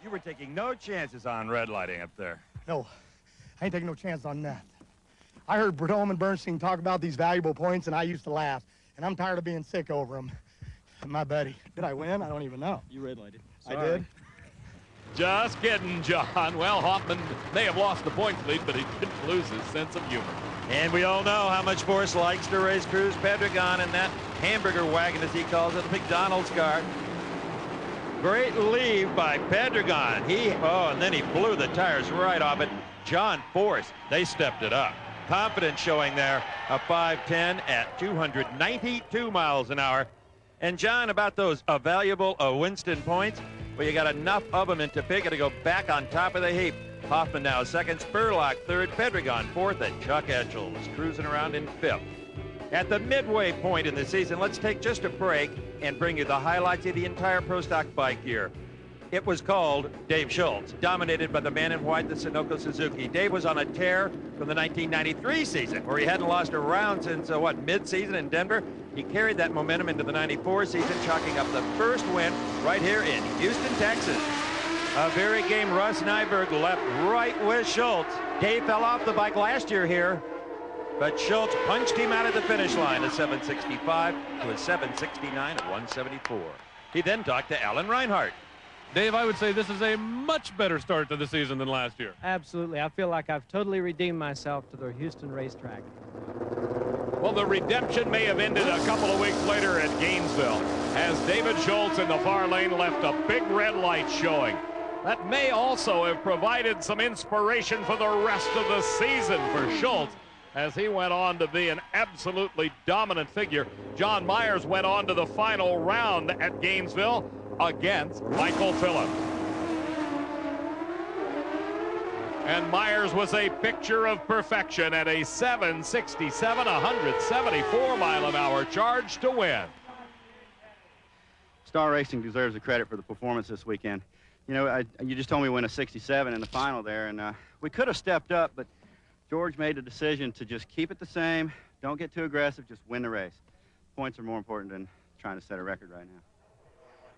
You were taking no chances on red lighting up there. No, I ain't taking no chance on that. I heard Prudhomme and Bernstein talk about these valuable points, and I used to laugh. And I'm tired of being sick over them. My buddy. Did I win? I don't even know. You red lighted. I did? Just kidding, John. Well, Hoffman may have lost the points lead, but he didn't lose his sense of humor. And we all know how much Force likes to race Cruz Pedregon in that hamburger wagon, as he calls it, the McDonald's car. Great leave by Pedregon. And then he blew the tires right off it. John Force, they stepped it up. Confidence showing there, a 5:10 at 292 miles an hour. And John, about those valuable Winston points, well, you got enough of them in Topeka to go back on top of the heap. Hoffman now second, Spurlock third, Pedregon fourth, and Chuck Etchell is cruising around in 5th. At the midway point in the season, let's take just a break and bring you the highlights of the entire Pro Stock bike year. it was called Dave Schultz, dominated by the man in white, the Sunoco Suzuki. Dave was on a tear from the 1993 season, where he hadn't lost a round since, mid-season in Denver. He carried that momentum into the 94 season, chalking up the first win right here in Houston, Texas. A very game Russ Nyberg left right with Schultz. Dave fell off the bike last year here, but Schultz punched him out of the finish line, a 765 to a 769 at 174. He then talked to Alan Reinhart. Dave, I would say this is a much better start to the season than last year. Absolutely. I feel like I've totally redeemed myself to the Houston racetrack. Well, the redemption may have ended a couple of weeks later at Gainesville, as David Schultz in the far lane left a big red light showing. That may also have provided some inspiration for the rest of the season for Schultz, as he went on to be an absolutely dominant figure. John Myers went on to the final round at Gainesville against Michael Phillips. And Myers was a picture of perfection at a 767, 174 mile an hour charge to win. Star Racing deserves the credit for the performance this weekend. You know, you just told me we win a 67 in the final there, and we could have stepped up, but George made a decision to just keep it the same, don't get too aggressive, just win the race. Points are more important than trying to set a record right now.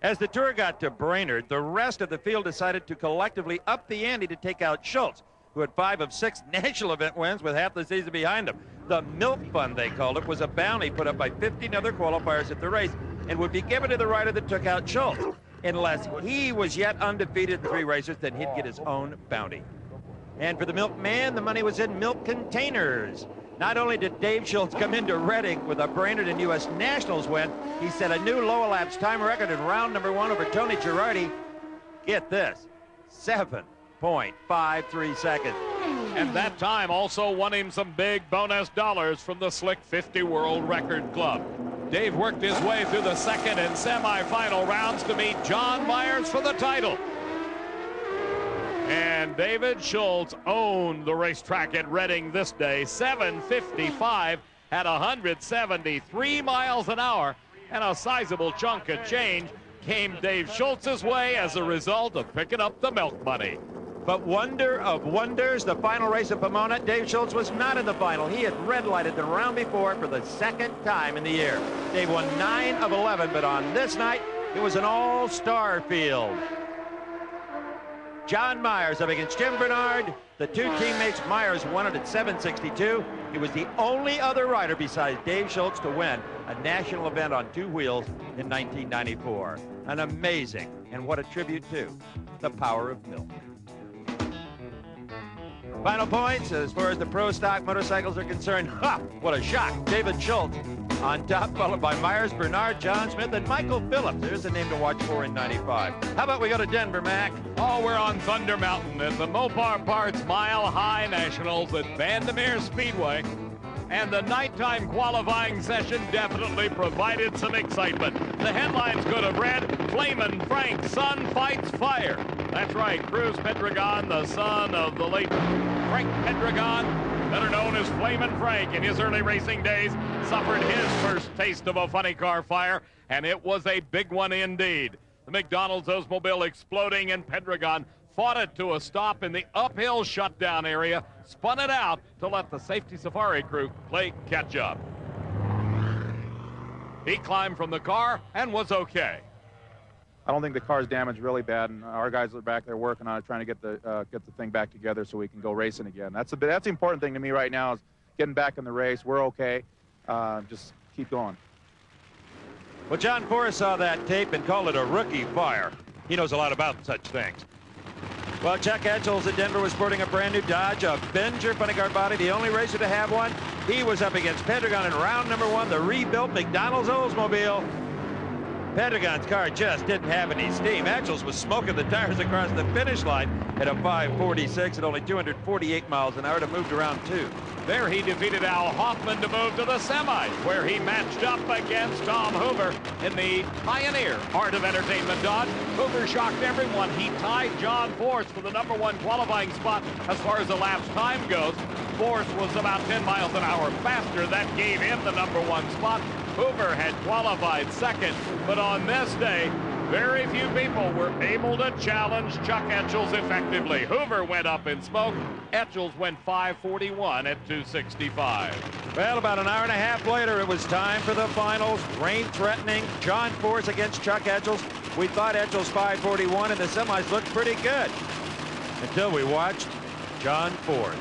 As the tour got to Brainerd, the rest of the field decided to collectively up the ante to take out Schultz, who had 5 of 6 national event wins with half the season behind him. The Milk Fund, they called it, was a bounty put up by 15 other qualifiers at the race and would be given to the rider that took out Schultz. Unless he was yet undefeated in 3 races, then he'd get his own bounty. And for the milkman, the money was in milk containers. Not only did Dave Schultz come into Reading with a Brainerd and U.S. Nationals win, he set a new low elapsed time record in round number 1 over Tony Girardi. Get this, 7.53 seconds. And that time also won him some big bonus dollars from the Slick 50 World Record Club. Dave worked his way through the second and semifinal rounds to meet John Myers for the title. And David Schultz owned the racetrack at Reading this day, 7:55 at 173 miles an hour, and a sizable chunk of change came Dave Schultz's way as a result of picking up the milk money. But wonder of wonders, the final race of Pomona, Dave Schultz was not in the final. He had red-lighted the round before for the second time in the year. Dave won 9 of 11, but on this night, it was an all-star field. John Myers up against Jim Bernard. The 2 teammates, Myers won it at 7:62. He was the only other rider besides Dave Schultz to win a national event on 2 wheels in 1994. An amazing, and what a tribute to, the power of milk. Final points, as far as the pro stock motorcycles are concerned, what a shock. David Schultz on top, followed by Myers, Bernard, John Smith, and Michael Phillips. There's a name to watch for in 95. How about we go to Denver, Mac? Oh, we're on Thunder Mountain at the Mopar Parts Mile High Nationals at Vandermeer Speedway. And the nighttime qualifying session definitely provided some excitement. The headlines could have read, Flamin' Frank, son fights fire. That's right, Cruz Pedregon, the son of the late Frank Pedregon, better known as Flamin' Frank, in his early racing days, suffered his first taste of a funny car fire, and it was a big one indeed. The McDonald's Oldsmobile exploding, and Pedregon fought it to a stop in the uphill shutdown area, spun it out to let the safety safari crew play catch up. He climbed from the car and was okay. I don't think the car's damaged really bad, and our guys are back there working on it, trying to get the thing back together so we can go racing again. That's the important thing to me right now, is getting back in the race. We're okay. Just keep going. Well, John Forrest saw that tape and called it a rookie fire. He knows a lot about such things. Well, Chuck Etchells at Denver was sporting a brand new Dodge, a Benger funny car body, the only racer to have one. He was up against Pedregon in round number 1, the rebuilt McDonald's Oldsmobile. Pedregon's car just didn't have any steam. Etchells was smoking the tires across the finish line at a 5:46 at only 248 miles an hour to move to round 2. There he defeated Al Hoffman to move to the semis, where he matched up against Tom Hoover in the Pioneer Art of Entertainment Dodge. Hoover shocked everyone. He tied John Force for the number 1 qualifying spot as far as the lapse time goes. Force was about 10 miles an hour faster. That gave him the number 1 spot. Hoover had qualified second, but on this day, Very few people were able to challenge Chuck Etchells effectively. Hoover went up in smoke. Etchells went 5:41 at 2:65. Well, about an hour and a half later, it was time for the finals. Rain threatening. John Force against Chuck Etchells. We thought Etchells 5:41 and the semis looked pretty good until we watched John Force.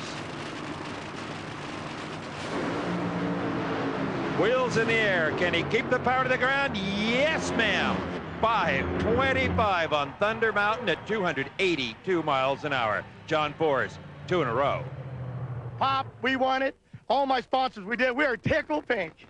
Wheels in the air. Can he keep the power to the ground? Yes, ma'am. 5:25 on Thunder Mountain at 282 miles an hour. John Force, 2 in a row. Pop, we won it. All my sponsors, we did. We are tickled pink.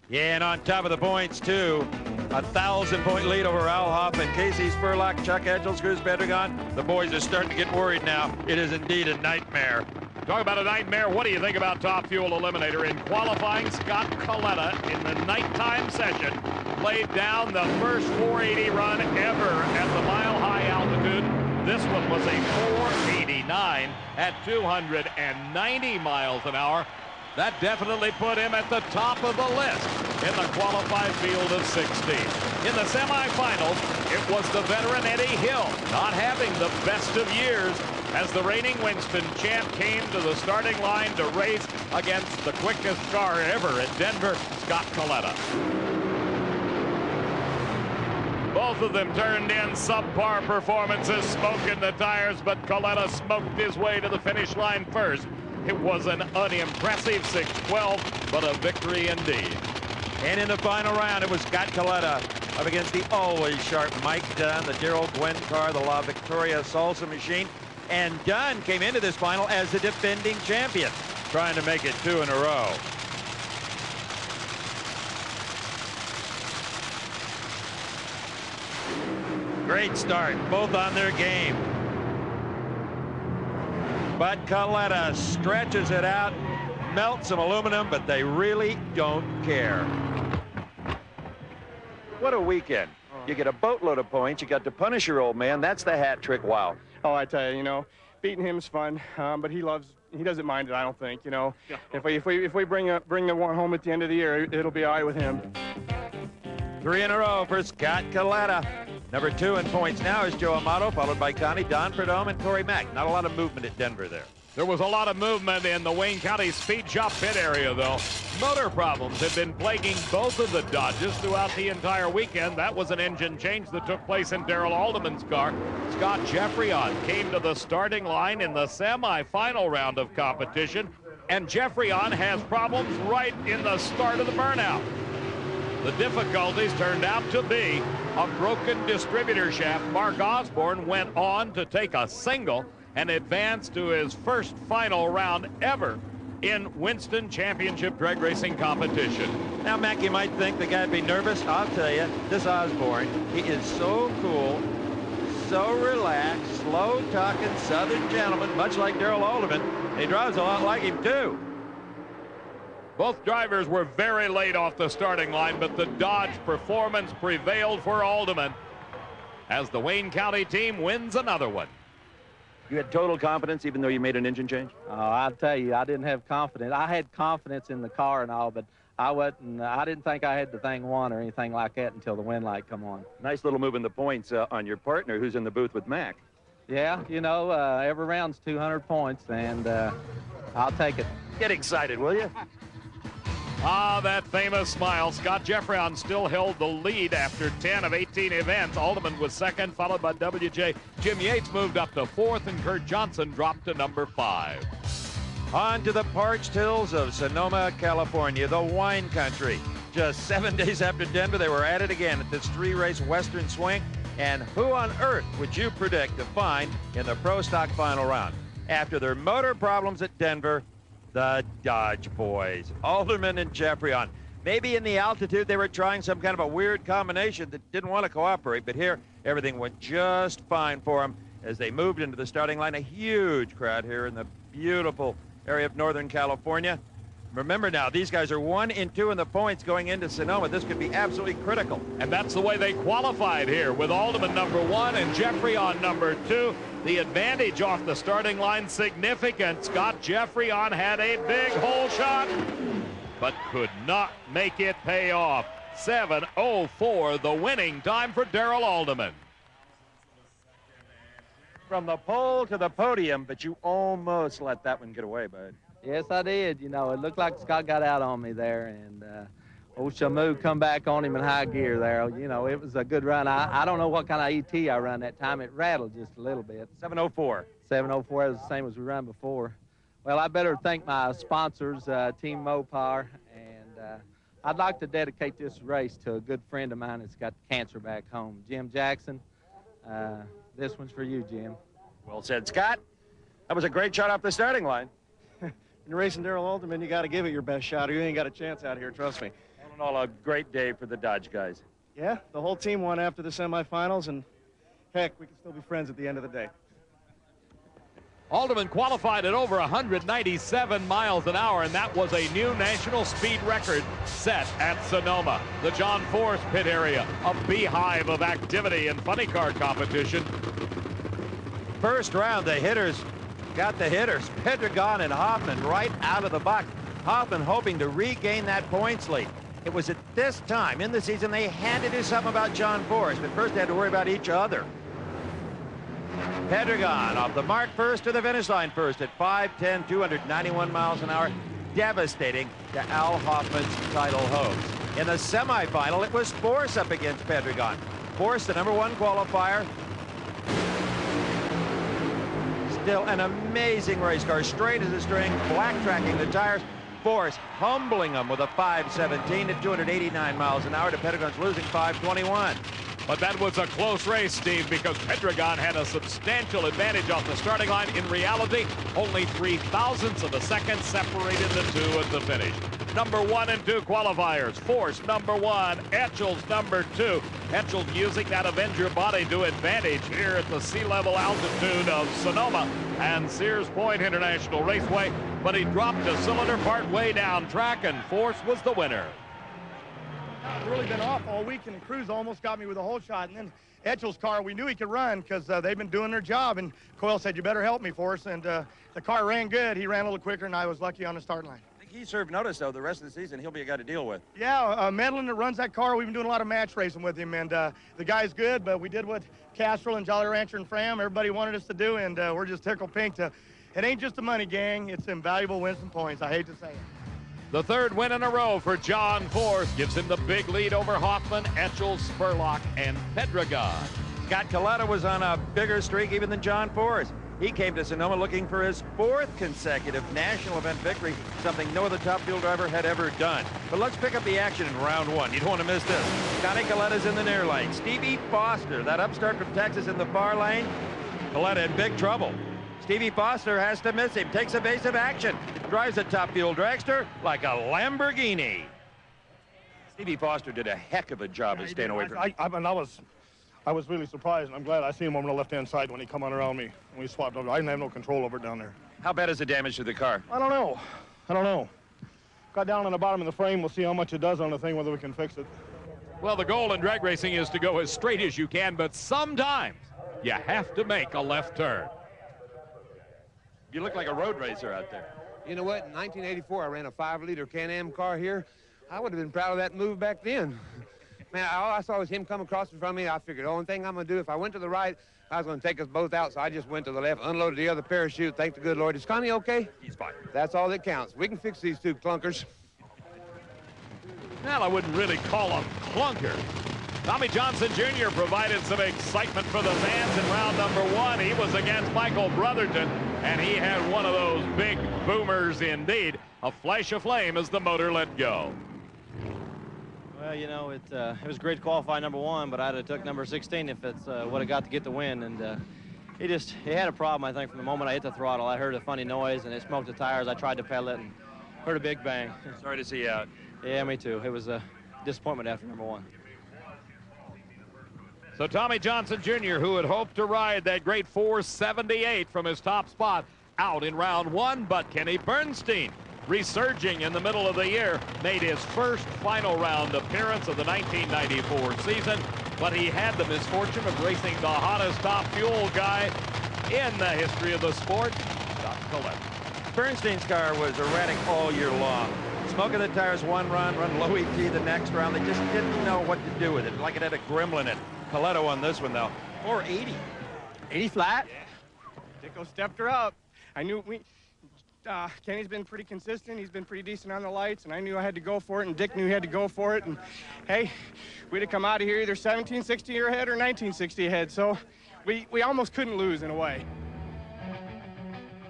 Yeah, and on top of the points, too. 1,000-point lead over Al Hoffman, Casey Spurlock, Chuck Etchells, Cruz Pedregon. The boys are starting to get worried now. It is indeed a nightmare. Talk about a nightmare. What do you think about Top Fuel Eliminator? In qualifying, Scott Coletta in the nighttime session laid down the first 480 run ever at the mile-high altitude. This one was a 489 at 290 miles an hour. That definitely put him at the top of the list in the qualified field of 16. In the semifinals, it was the veteran Eddie Hill not having the best of years as the reigning Winston champ came to the starting line to race against the quickest car ever at Denver, Scott Coletta. Both of them turned in subpar performances, smoking the tires, but Coletta smoked his way to the finish line first. It was an unimpressive 6:12, but a victory indeed. And in the final round, it was Scott Coletta up against the always sharp Mike Dunn, the Darrell Gwynn car, the La Victoria Salsa machine. And Dunn came into this final as the defending champion, trying to make it 2 in a row. Great start, both on their game. But Coletta stretches it out, melts some aluminum, but they really don't care. What a weekend. You get a boatload of points. You got to punish your old man. That's the hat trick. Wow. Oh, I tell you, you know, beating him's fun, but he doesn't mind it, I don't think, you know. If we bring the one home at the end of the year, it'll be all right with him. 3 in a row for Scott Coletta. Number 2 in points now is Joe Amato, followed by Connie, Don Prudhomme, and Corey Mack. Not a lot of movement at Denver there. There was a lot of movement in the Wayne County speed shop pit area, though. Motor problems had been plaguing both of the Dodges throughout the entire weekend. That was an engine change that took place in Darrell Alderman's car. Scott Jeffreyon came to the starting line in the semifinal round of competition, and Jeffreyon has problems right in the start of the burnout. The difficulties turned out to be a broken distributor shaft. Mark Osborne went on to take a single and advance to his first final round ever in Winston Championship drag racing competition. Now, Mac, you might think the guy'd be nervous. I'll tell you, this Osborne, he is so cool, so relaxed, slow-talking Southern gentleman, much like Darrell Alderman. He drives a lot like him, too. Both drivers were very late off the starting line, but the Dodge performance prevailed for Alderman as the Wayne County team wins another one. You had total confidence even though you made an engine change? Oh, I'll tell you, I didn't have confidence. I had confidence in the car and all, but I didn't think I had the thing won or anything like that until the wind light come on. Nice little move in the points on your partner who's in the booth with Mac. Yeah, you know, every round's 200 points, and I'll take it. Get excited, will you? Ah, that famous smile. Scott Jeffreyon still held the lead after 10 of 18 events. Alderman was second, followed by WJ. Jim Yates moved up to 4th, and Kurt Johnson dropped to number 5. On to the parched hills of Sonoma, California, the wine country. Just 7 days after Denver, they were at it again at this 3-race Western Swing. And who on earth would you predict to find in the Pro Stock final round? After their motor problems at Denver, the Dodge boys, Alderman and Jeffreyon. Maybe in the altitude they were trying some kind of a weird combination that didn't want to cooperate, but here everything went just fine for them as they moved into the starting line. A huge crowd here in the beautiful area of Northern California. Remember now, these guys are 1 and 2 in the points going into Sonoma. This could be absolutely critical. And that's the way they qualified here with Alderman number 1 and Jeffreyon number 2. The advantage off the starting line significant. Scott Jeffreyon had a big hole shot, but could not make it pay off. 7:04, the winning time for Darrell Alderman. From the pole to the podium, but you almost let that one get away, bud. Yes, I did. You know, it looked like Scott got out on me there, and old Shamu come back on him in high gear there. You know, it was a good run. I don't know what kind of ET I run that time. It rattled just a little bit. 7:04. 7:04 is the same as we ran before. Well, I better thank my sponsors, Team Mopar, and I'd like to dedicate this race to a good friend of mine that's got cancer back home, Jim Jackson. This one's for you, Jim. Well said, Scott. That was a great shot off the starting line. When you're racing Darrell Alderman, you got to give it your best shot, or you ain't got a chance out here, trust me. All in all, a great day for the Dodge guys. Yeah, the whole team won after the semifinals, and heck, we can still be friends at the end of the day. Alderman qualified at over 197 miles an hour, and that was a new national speed record set at Sonoma. The John Force pit area, a beehive of activity and funny car competition. First round, the hitters got the hitters. Pedregon and Hoffman right out of the box. Hoffman hoping to regain that points lead. It was at this time in the season they had to do something about John Force, but first they had to worry about each other. Pedregon off the mark first to the finish line first at 5:10, 291 miles an hour, devastating to Al Hoffman's title hopes. In the semifinal, it was Force up against Pedregon. Force, the #1 qualifier. Still an amazing race car, straight as a string, black tracking the tires. Force humbling them with a 5:17 at 289 miles an hour to Pedregon's losing 5:21. But that was a close race, Steve, because Pedregon had a substantial advantage off the starting line. In reality, only 0.03 of a second separated the two at the finish. #1 and 2 qualifiers. Force #1, Etchells #2. Etchells using that Avenger body to advantage here at the sea level altitude of Sonoma and Sears Point International Raceway, but he dropped a cylinder part way down track, and Force was the winner. I've really been off all week, and the crews almost got me with a hole shot. And then Etchell's car, we knew he could run because they've been doing their job. And Coyle said, "You better help me, Force." And the car ran good. He ran a little quicker, and I was lucky on the start line. I think he served notice, though, the rest of the season. He'll be a guy to deal with. Yeah, Medlin that runs that car, we've been doing a lot of match racing with him. And the guy's good, but we did what Castrol and Jolly Rancher and Fram, everybody wanted us to do, and we're just tickled pink to. It ain't just a money, gang. It's invaluable wins and points. I hate to say it. The third win in a row for John Force gives him the big lead over Hoffman, Etchells, Spurlock, and Pedregon. Scott Coletta was on a bigger streak even than John Force. He came to Sonoma looking for his 4th consecutive national event victory, something no other top fuel driver had ever done. But let's pick up the action in round 1. You don't want to miss this. Scotty Coletta's in the near lane. Stevie Foster, that upstart from Texas, in the far lane. Coletta in big trouble. Stevie Foster has to miss him, takes evasive action, drives a top fuel dragster like a Lamborghini. Stevie Foster did a heck of a job of staying away from him. I was really surprised, and I'm glad I seen him over the left-hand side when he come on around me, when we swapped over. I didn't have no control over it down there. How bad is the damage to the car? I don't know. Got down on the bottom of the frame. We'll see how much it does on the thing, whether we can fix it. Well, the goal in drag racing is to go as straight as you can, but sometimes you have to make a left turn. You look like a road racer out there. You know what? In 1984, I ran a 5-liter Can-Am car here. I would have been proud of that move back then. Man, all I saw was him come across in front of me. I figured the only thing I'm going to do, if I went to the right, I was going to take us both out. So I just went to the left, unloaded the other parachute. Thank the good Lord. Is Connie okay? He's fine. That's all that counts. We can fix these 2 clunkers. Well, I wouldn't really call them clunkers. Tommy Johnson Jr. provided some excitement for the fans in round #1. He was against Michael Brotherton, and he had one of those big boomers indeed. A flash of flame as the motor let go. Well, you know, it was great to qualify #1, but I'd have took number 16 if it's what I got to get the win. And he had a problem, I think, from the moment I hit the throttle. I heard a funny noise, and it smoked the tires. I tried to pedal it and heard a big bang. Sorry to see you out. Yeah, me too. It was a disappointment after #1. So Tommy Johnson Jr., who had hoped to ride that great 478 from his top spot, out in round 1, but Kenny Bernstein, resurging in the middle of the year, made his first final round appearance of the 1994 season, but he had the misfortune of racing the hottest top fuel guy in the history of the sport, Scott Coletta. Bernstein's car was erratic all year long. smoking the tires one run, run low ET the next round. They just didn't know what to do with it. Like it had a gremlin in it. Coletta won this one, though. 480. 80 flat? Yeah. Dicko stepped her up. I knew Kenny's been pretty consistent. He's been pretty decent on the lights, and I knew I had to go for it, and Dick knew he had to go for it. And, hey, we'd have come out of here either 1760 ahead or 1960 ahead, so we almost couldn't lose in a way.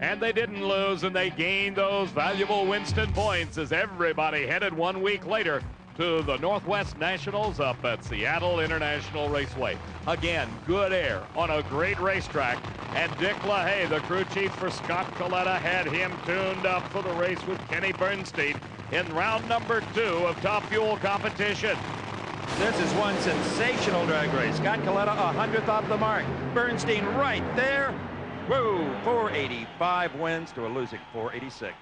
And they didn't lose, and they gained those valuable Winston points as everybody headed 1 week later to the Northwest Nationals up at Seattle International Raceway. Again, good air on a great racetrack, and Dick LaHaye, the crew chief for Scott Coletta, had him tuned up for the race with Kenny Bernstein in round number 2 of Top Fuel competition. This is one sensational drag race. Scott Coletta, 100th off the mark. Bernstein right there. Woo, 485 wins to a losing 486.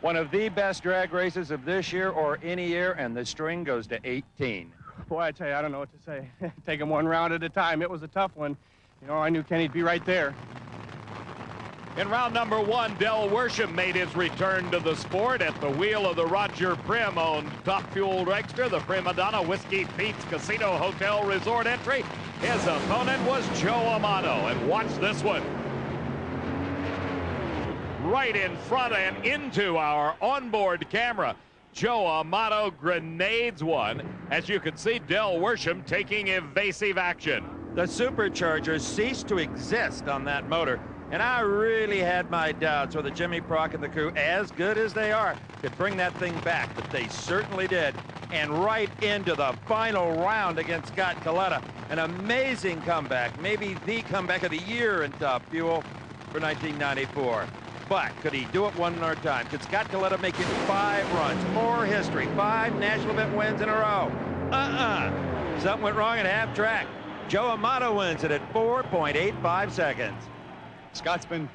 One of the best drag races of this year or any year, and the string goes to 18. Boy, I tell you, I don't know what to say. Take them one round at a time. It was a tough one. You know, I knew Kenny'd be right there. In round number 1, Del Worsham made his return to the sport at the wheel of the Roger Prim-owned Top Fuel dragster, the Prima Donna Whiskey Pete's Casino Hotel Resort entry. His opponent was Joe Amato, and watch this one. Right in front and into our onboard camera. Joe Amato grenades one. As you can see, Del Worsham taking evasive action. The superchargers ceased to exist on that motor, and I really had my doubts whether Jimmy Prock and the crew, as good as they are, could bring that thing back, but they certainly did. And right into the final round against Scott Coletta. An amazing comeback, maybe the comeback of the year in Top Fuel for 1994. But could he do it one more time? Could Scott Coletta make it 5 runs? More history. 5 national event wins in a row. Something went wrong at half track. Joe Amato wins it at 4.85 seconds. Scott's been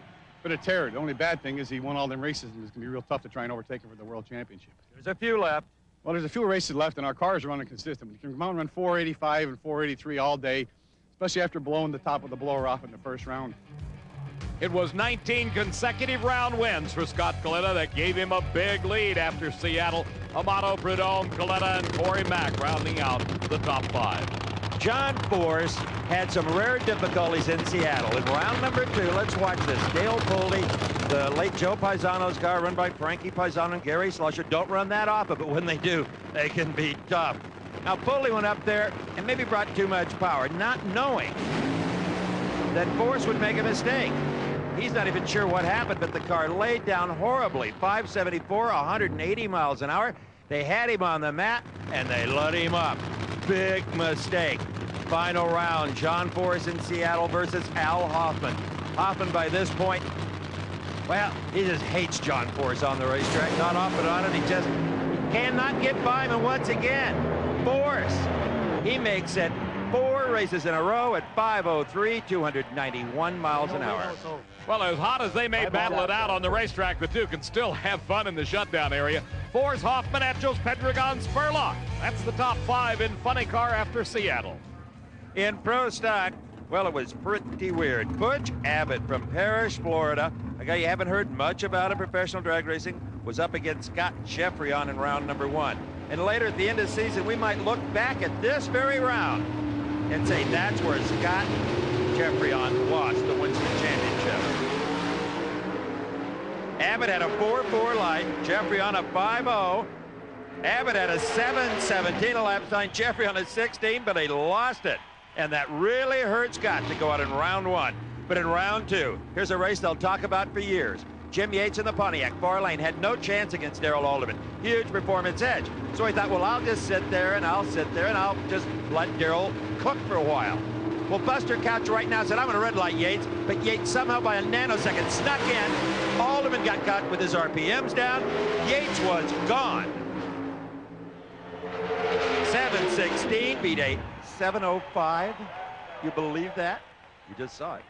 a terror. The only bad thing is he won all them races, and it's going to be real tough to try and overtake him for the World Championship. There's a few left. Well, there's a few races left, and our cars are running consistent. You can come out and run 485 and 483 all day, especially after blowing the top of the blower off in the first round. It was 19 consecutive round wins for Scott Coletta that gave him a big lead after Seattle. Amato, Prudhomme, Coletta, and Corey Mack rounding out the top 5. John Force had some rare difficulties in Seattle. In round number 2, let's watch this. Dale Pulley, the late Joe Paisano's car, run by Frankie Paisano and Gary Slusher. Don't run that off of it. When they do, they can be tough. Now, Pulley went up there and maybe brought too much power, not knowing that Force would make a mistake. He's not even sure what happened, but the car laid down horribly. 574, 180 miles an hour. They had him on the mat, and they let him up. Big mistake. Final round, John Force in Seattle versus Al Hoffman. Hoffman, by this point, well, he just hates John Force on the racetrack. Not off but on it. He just cannot get by him. And once again, Force, he makes it 4 races in a row at 5:03, 291 miles an hour. Well, as hot as they may battle it out on the racetrack, the two can still have fun in the shutdown area. Force, Hoffman, Etchels, Pedregon, Spurlock. That's the top 5 in funny car after Seattle. In pro stock, well, it was pretty weird. Butch Abbott from Parrish, Florida, a guy you haven't heard much about in professional drag racing, was up against Scott Jeffreyon in round number 1. And later at the end of the season, we might look back at this very round and say that's where Scott Jeffreyon lost the Winston Championship. Abbott had a 4.4 light, Jeffreyon a 5.0. Abbott had a 7.17 a lap time, Jeffreyon a 16, but he lost it. And that really hurt Scott to go out in round 1. But in round 2, here's a race they'll talk about for years. Jim Yates in the Pontiac, far lane, had no chance against Darrell Alderman. Huge performance edge. So he thought, well, I'll just sit there and I'll sit there and I'll just let Darrell cook for a while. Well, Buster Couch right now said, I'm going to red light Yates, but Yates somehow by a nanosecond snuck in. Alderman got caught with his RPMs down. Yates was gone. 7.16 beat a 7.05. You believe that? You just saw it.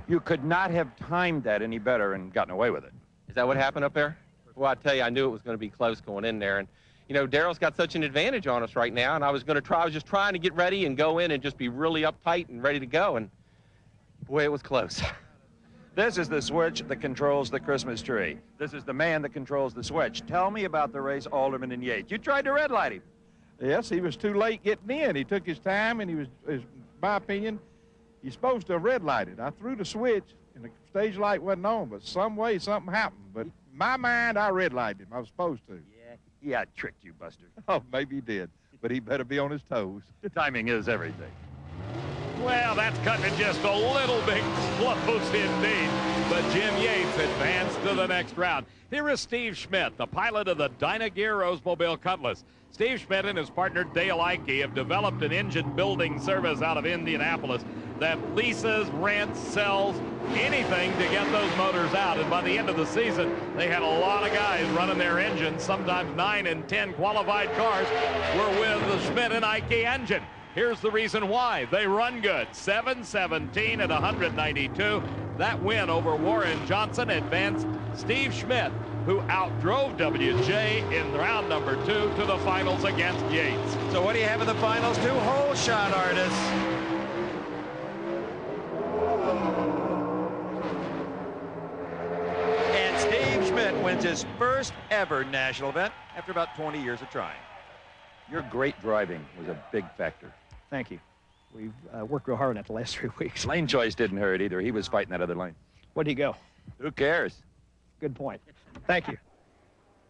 You could not have timed that any better and gotten away with it. Is that what happened up there? Well, I tell you, I knew it was going to be close going in there. And, you know, Darrell's got such an advantage on us right now, and I was just trying to get ready and go in and just be really uptight and ready to go. And, boy, it was close. This is the switch that controls the Christmas tree. This is the man that controls the switch. Tell me about the race, Alderman and Yates. You tried to red light him. Yes, he was too late getting in. He took his time, and in my opinion, he's supposed to have red lighted. I threw the switch, and the stage light wasn't on, but some way something happened. But in my mind, I red lighted him. I was supposed to. Yeah, I tricked you, Buster. Oh, maybe he did, but he better be on his toes. Timing is everything. Well, that's cutting it just a little bit close indeed. But Jim Yates advanced to the next round. Here is Steve Schmidt, the pilot of the Dynagear Rosemobile Cutlass. Steve Schmidt and his partner Dale Ike have developed an engine building service out of Indianapolis that leases, rents, sells, anything to get those motors out. And by the end of the season, they had a lot of guys running their engines. Sometimes 9 and 10 qualified cars were with the Schmidt and Ike engine. Here's the reason why. They run good. 7:17 at 192. That win over Warren Johnson advanced Steve Schmidt, who outdrove WJ in round number 2 to the finals against Yates. So what do you have in the finals? 2 hole shot artists. And Steve Schmidt wins his first ever national event after about 20 years of trying. Your great driving was a big factor. Thank you. We've worked real hard on it the last 3 weeks. Lane choice didn't hurt either. He was fighting that other lane. Where'd he go? Who cares? Good point. Thank you.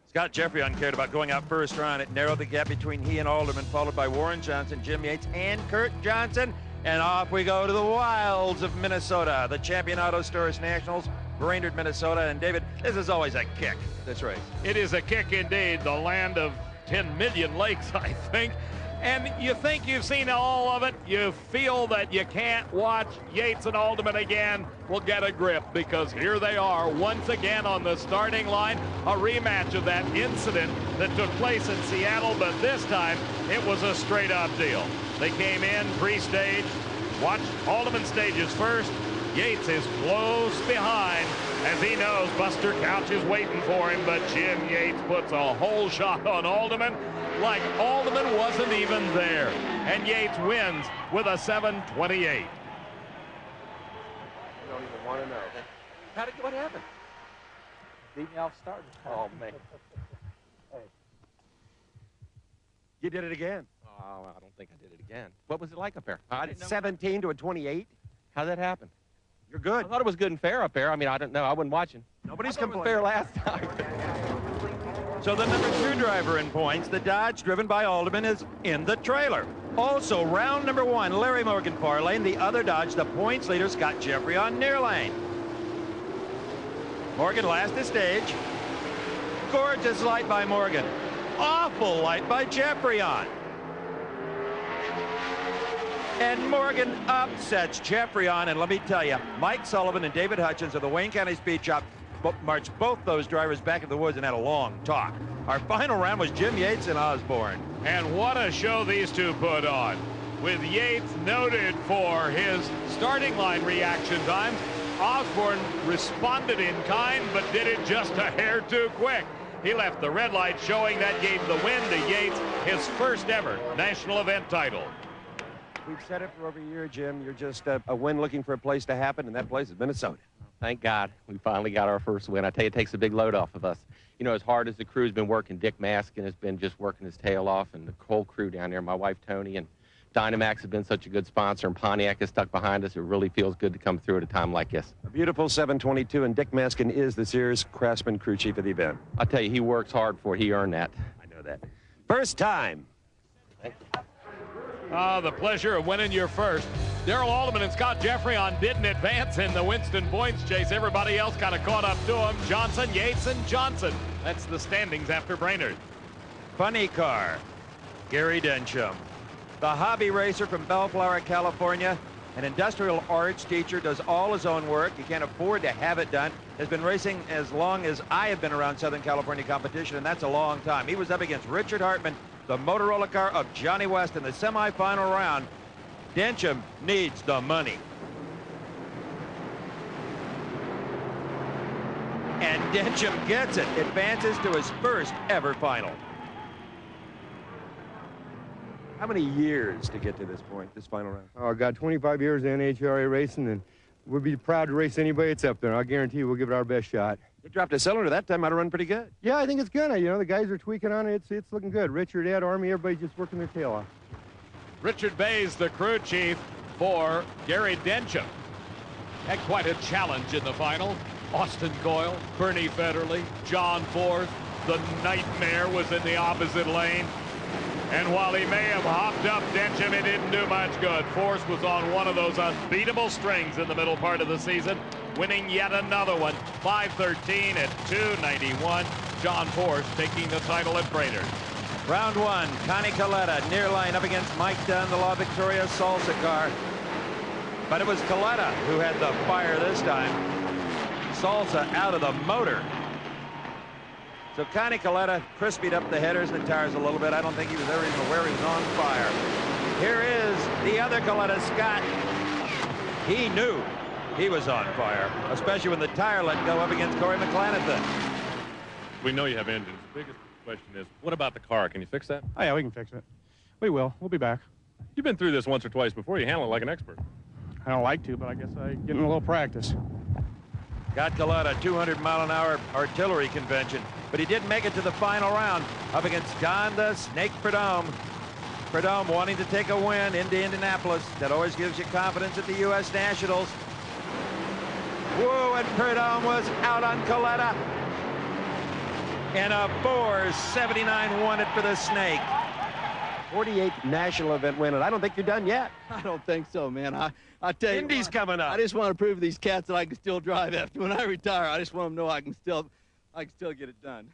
Scott Jeffrey cared about going out first round. It narrowed the gap between he and Alderman, followed by Warren Johnson, Jim Yates, and Kurt Johnson. And off we go to the wilds of Minnesota, the Champion Auto Stores Nationals, Brainerd, Minnesota. And David, this is always a kick, this race. It is a kick indeed, the land of 10 million lakes, I think. And you think you've seen all of it. You feel that you can't watch Yates and Alderman again. Well, get a grip, because here they are once again on the starting line. A rematch of that incident that took place in Seattle, but this time it was a straight-up deal. They came in pre-stage, watched Alderman stages first. Yates is close behind, as he knows Buster Couch is waiting for him, but Jim Yates puts a whole shot on Alderman like Alderman wasn't even there. And Yates wins with a 7:28. I don't even want to know. What happened? Beat me off starting. Oh, man. You did it again. Oh, I don't think I did it again. What was it like up there? 17 to a 28. How'd that happen? You're good. I thought it was good and fair up there. I mean, I don't know. I wasn't watching. Nobody's complaining. Fair last time. So the number 2 driver in points, the Dodge driven by Alderman, is in the trailer. Also, round number 1, Larry Morgan far lane. The other Dodge, the points leader, Scott Jeffrey on near lane. Morgan last to stage. Gorgeous light by Morgan. Awful light by Jeffrey on. And Morgan upsets Jeffrey on. And let me tell you, Mike Sullivan and David Hutchins of the Wayne County Speed Shop marched both those drivers back in the woods and had a long talk. Our final round was Jim Yates and Osborne. And what a show these two put on. With Yates noted for his starting line reaction times, Osborne responded in kind, but did it just a hair too quick. He left the red light, showing that gave the win to Yates, his first ever national event title. We've said it for over a year, Jim. You're just a win looking for a place to happen, and that place is Minnesota. Thank God we finally got our first win. I tell you, it takes a big load off of us. You know, as hard as the crew's been working, Dick Maskin has been just working his tail off, and the whole crew down there, my wife Tony, and Dynamax have been such a good sponsor, and Pontiac has stuck behind us. It really feels good to come through at a time like this. A beautiful 722, and Dick Maskin is this year's Craftsman crew chief of the event. I tell you, he works hard for it. He earned that. I know that. First time. The pleasure of winning your first. Darrell Alderman and Scott Jeffrey didn't advance in the Winston points chase. Everybody else kind of caught up to them. Johnson, Yates, and Johnson. That's the standings after Brainerd. Funny car, Gary Densham. The hobby racer from Bellflower, California. An industrial arts teacher, does all his own work. He can't afford to have it done. Has been racing as long as I have been around Southern California competition, and that's a long time. He was up against Richard Hartman, the Motorola car of Johnny West, in the semifinal round. Densham needs the money. And Densham gets it, advances to his first ever final. How many years to get to this point, this final round? Oh, I got 25 years in NHRA racing, and we'll be proud to race anybody that's up there. I guarantee we'll give it our best shot. You dropped a cylinder that time. Might have run pretty good. Yeah, I think it's gonna. You know, the guys are tweaking on it. It's looking good. Richard, Ed, Army, everybody's just working their tail off. Richard Bays, the crew chief for Gary Dencham. Had quite a challenge in the final. Austin Coyle, Bernie Federley, John Forth. The nightmare was in the opposite lane. And while he may have hopped up Dencham, it didn't do much good. Force was on one of those unbeatable strings in the middle part of the season, winning yet another one. 5:13 at 2:91. John Force taking the title at Brainerd. Round one, Connie Coletta, near line up against Mike Dunn, the La Victoria Salsa car. But it was Coletta who had the fire this time. Salsa out of the motor. So Connie Coletta crispied up the headers and the tires a little bit. I don't think he was ever even aware he was on fire. Here is the other Coletta, Scott. He knew he was on fire, especially when the tire let go up against Corey McClelland. We know you have engines. The biggest question is, what about the car? Can you fix that? Oh, yeah, we can fix it. We will. We'll be back. You've been through this once or twice before. You handle it like an expert. I don't like to, but I guess I get in a little practice. Got Coletta, 200-mile-an-hour artillery convention, but he didn't make it to the final round up against Don the Snake Prudhomme. Prudhomme wanting to take a win into Indianapolis. That always gives you confidence at the U.S. Nationals. Whoa, and Prudhomme was out on Coletta. And a 4.79 won it for the Snake. 48th national event win, and I don't think you're done yet. I don't think so, man. I tell you, Indy's coming up. I just want to prove to these cats that I can still drive after when I retire. I just want them to know I can still get it done.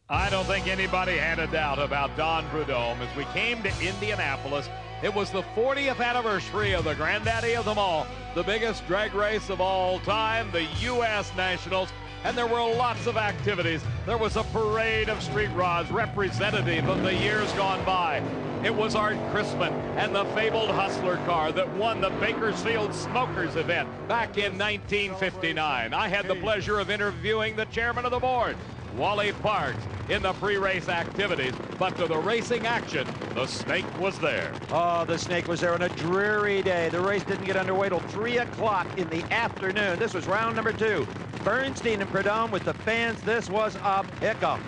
I don't think anybody had a doubt about Don Prudhomme. As we came to Indianapolis, it was the 40th anniversary of the granddaddy of them all, the biggest drag race of all time, the U.S. Nationals. And there were lots of activities. There was a parade of street rods representative of the years gone by. It was Art Chrisman and the fabled Hustler car that won the Bakersfield Smokers event back in 1959. I had the pleasure of interviewing the chairman of the board, Wally Parks, in the pre-race activities, but to the racing action, the Snake was there. Oh, the Snake was there on a dreary day. The race didn't get underway till 3 o'clock in the afternoon. This was round number 2. Bernstein and Prudhomme with the fans. This was a pick'em.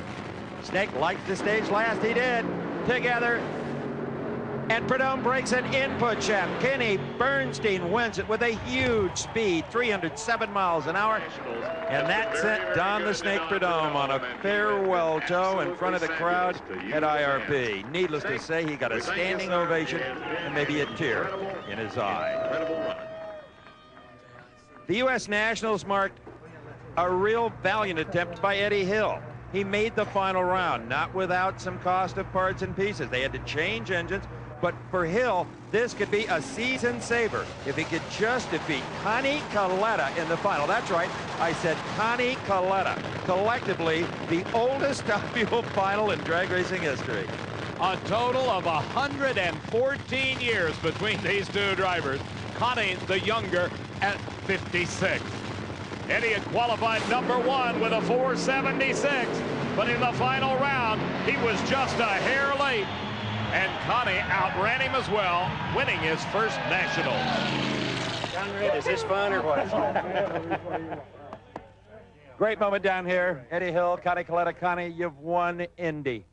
Snake liked the stage last. He did. Together. And Prudhomme breaks an input shaft. Kenny Bernstein wins it with a huge speed, 307 miles an hour. And that sent Don the Snake Prudhomme on a farewell tow in front of the crowd at IRP. Needless to say, he got a standing ovation and maybe a tear in his eye. The U.S. Nationals marked a real valiant attempt by Eddie Hill. He made the final round, not without some cost of parts and pieces. They had to change engines. But for Hill, this could be a season saver if he could just defeat Connie Coletta in the final. That's right, I said Connie Coletta. Collectively, the oldest upfield final in drag racing history. A total of 114 years between these two drivers. Connie, the younger, at 56. Eddie had qualified #1 with a 4.76, but in the final round, he was just a hair late. And Connie outran him as well, winning his first national. Conrad, is this fun or what? Great moment down here. Eddie Hill, Connie Coletta. Connie, you've won Indy.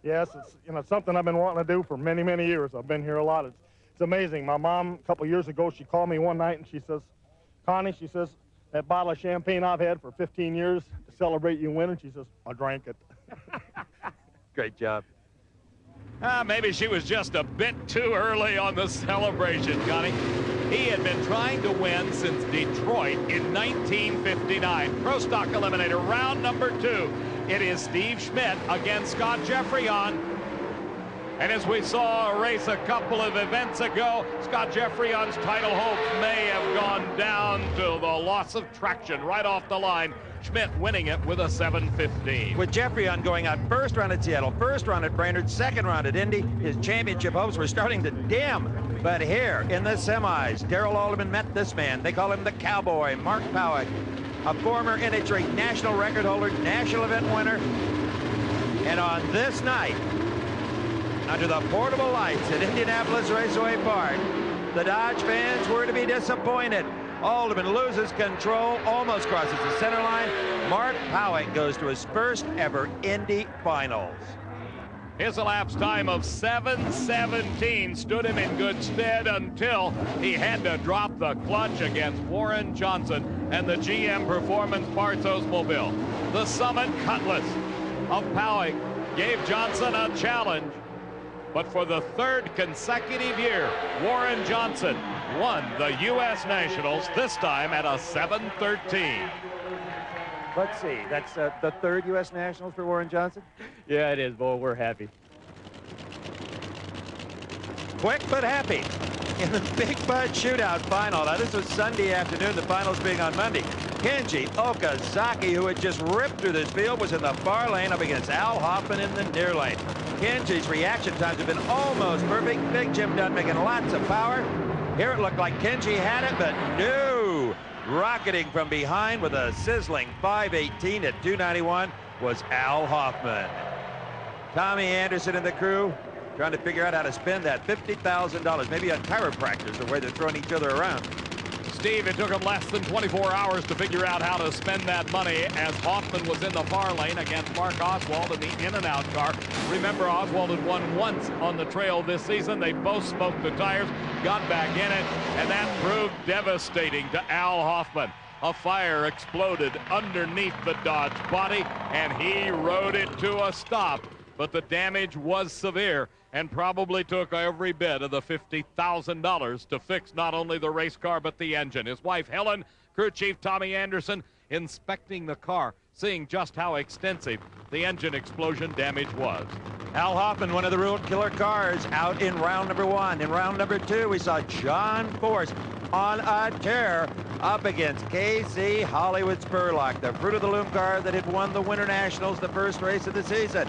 Yes, it's something I've been wanting to do for many, many years. I've been here a lot. It's amazing. My mom, a couple years ago, she called me one night and she says, Connie, she says, that bottle of champagne I've had for 15 years to celebrate you winning, she says, I drank it. Great job. Maybe she was just a bit too early on the celebration, Connie. He had been trying to win since Detroit in 1959. Pro Stock Eliminator, round number 2. It is Steve Schmidt against Scott Jeffreyon. And as we saw a race a couple of events ago, Scott Jeffreyon's title hopes may have gone down to the loss of traction right off the line. Schmidt winning it with a 7.15. With Jeffreyon going out first round at Seattle, first round at Brainerd, second round at Indy, his championship hopes were starting to dim. But here in the semis, Darrell Alderman met this man. They call him the Cowboy, Mark Powick, a former NHRA national record holder, national event winner. And on this night, under the portable lights at Indianapolis Raceway Park, The Dodge fans were to be disappointed. Alderman loses control, almost crosses the center line. Mark Howick goes to his first ever Indy Finals. His elapsed time of 7:17 stood him in good stead until he had to drop the clutch against Warren Johnson and the GM Performance Parts Oldsmobile. The Summit Cutlass of Howick gave Johnson a challenge, but for the third consecutive year, Warren Johnson won the U.S. Nationals, this time at a 7:13. Let's see, that's the third U.S. Nationals for Warren Johnson? Yeah, it is, boy. We're happy. Quick but happy in the Big Bud Shootout final. Now, this was Sunday afternoon, the finals being on Monday. Kenji Okazaki, who had just ripped through this field, was in the far lane up against Al Hoffman in the near lane. Kenji's reaction times have been almost perfect. Big Jim Dunn making lots of power. Here it looked like Kenji had it, but no. Rocketing from behind with a sizzling 5:18 at 291 was Al Hoffman. Tommy Anderson and the crew trying to figure out how to spend that $50,000. Maybe a chiropractor's the way they're throwing each other around. Steve, it took him less than 24 hours to figure out how to spend that money as Hoffman was in the far lane against Mark Oswald in the in-and-out car. Remember, Oswald had won once on the trail this season. They both smoked the tires, got back in it, and that proved devastating to Al Hoffman. A fire exploded underneath the Dodge body, and he rode it to a stop. But the damage was severe and probably took every bit of the $50,000 to fix not only the race car but the engine. His wife Helen, crew chief Tommy Anderson, inspecting the car, seeing just how extensive the engine explosion damage was. Al Hoffman, one of the Rule Killer cars, out in round number 1. In round number 2, we saw John Force on a tear up against K.C. Hollywood Spurlock, the Fruit of the Loom car that had won the Winter Nationals, the first race of the season.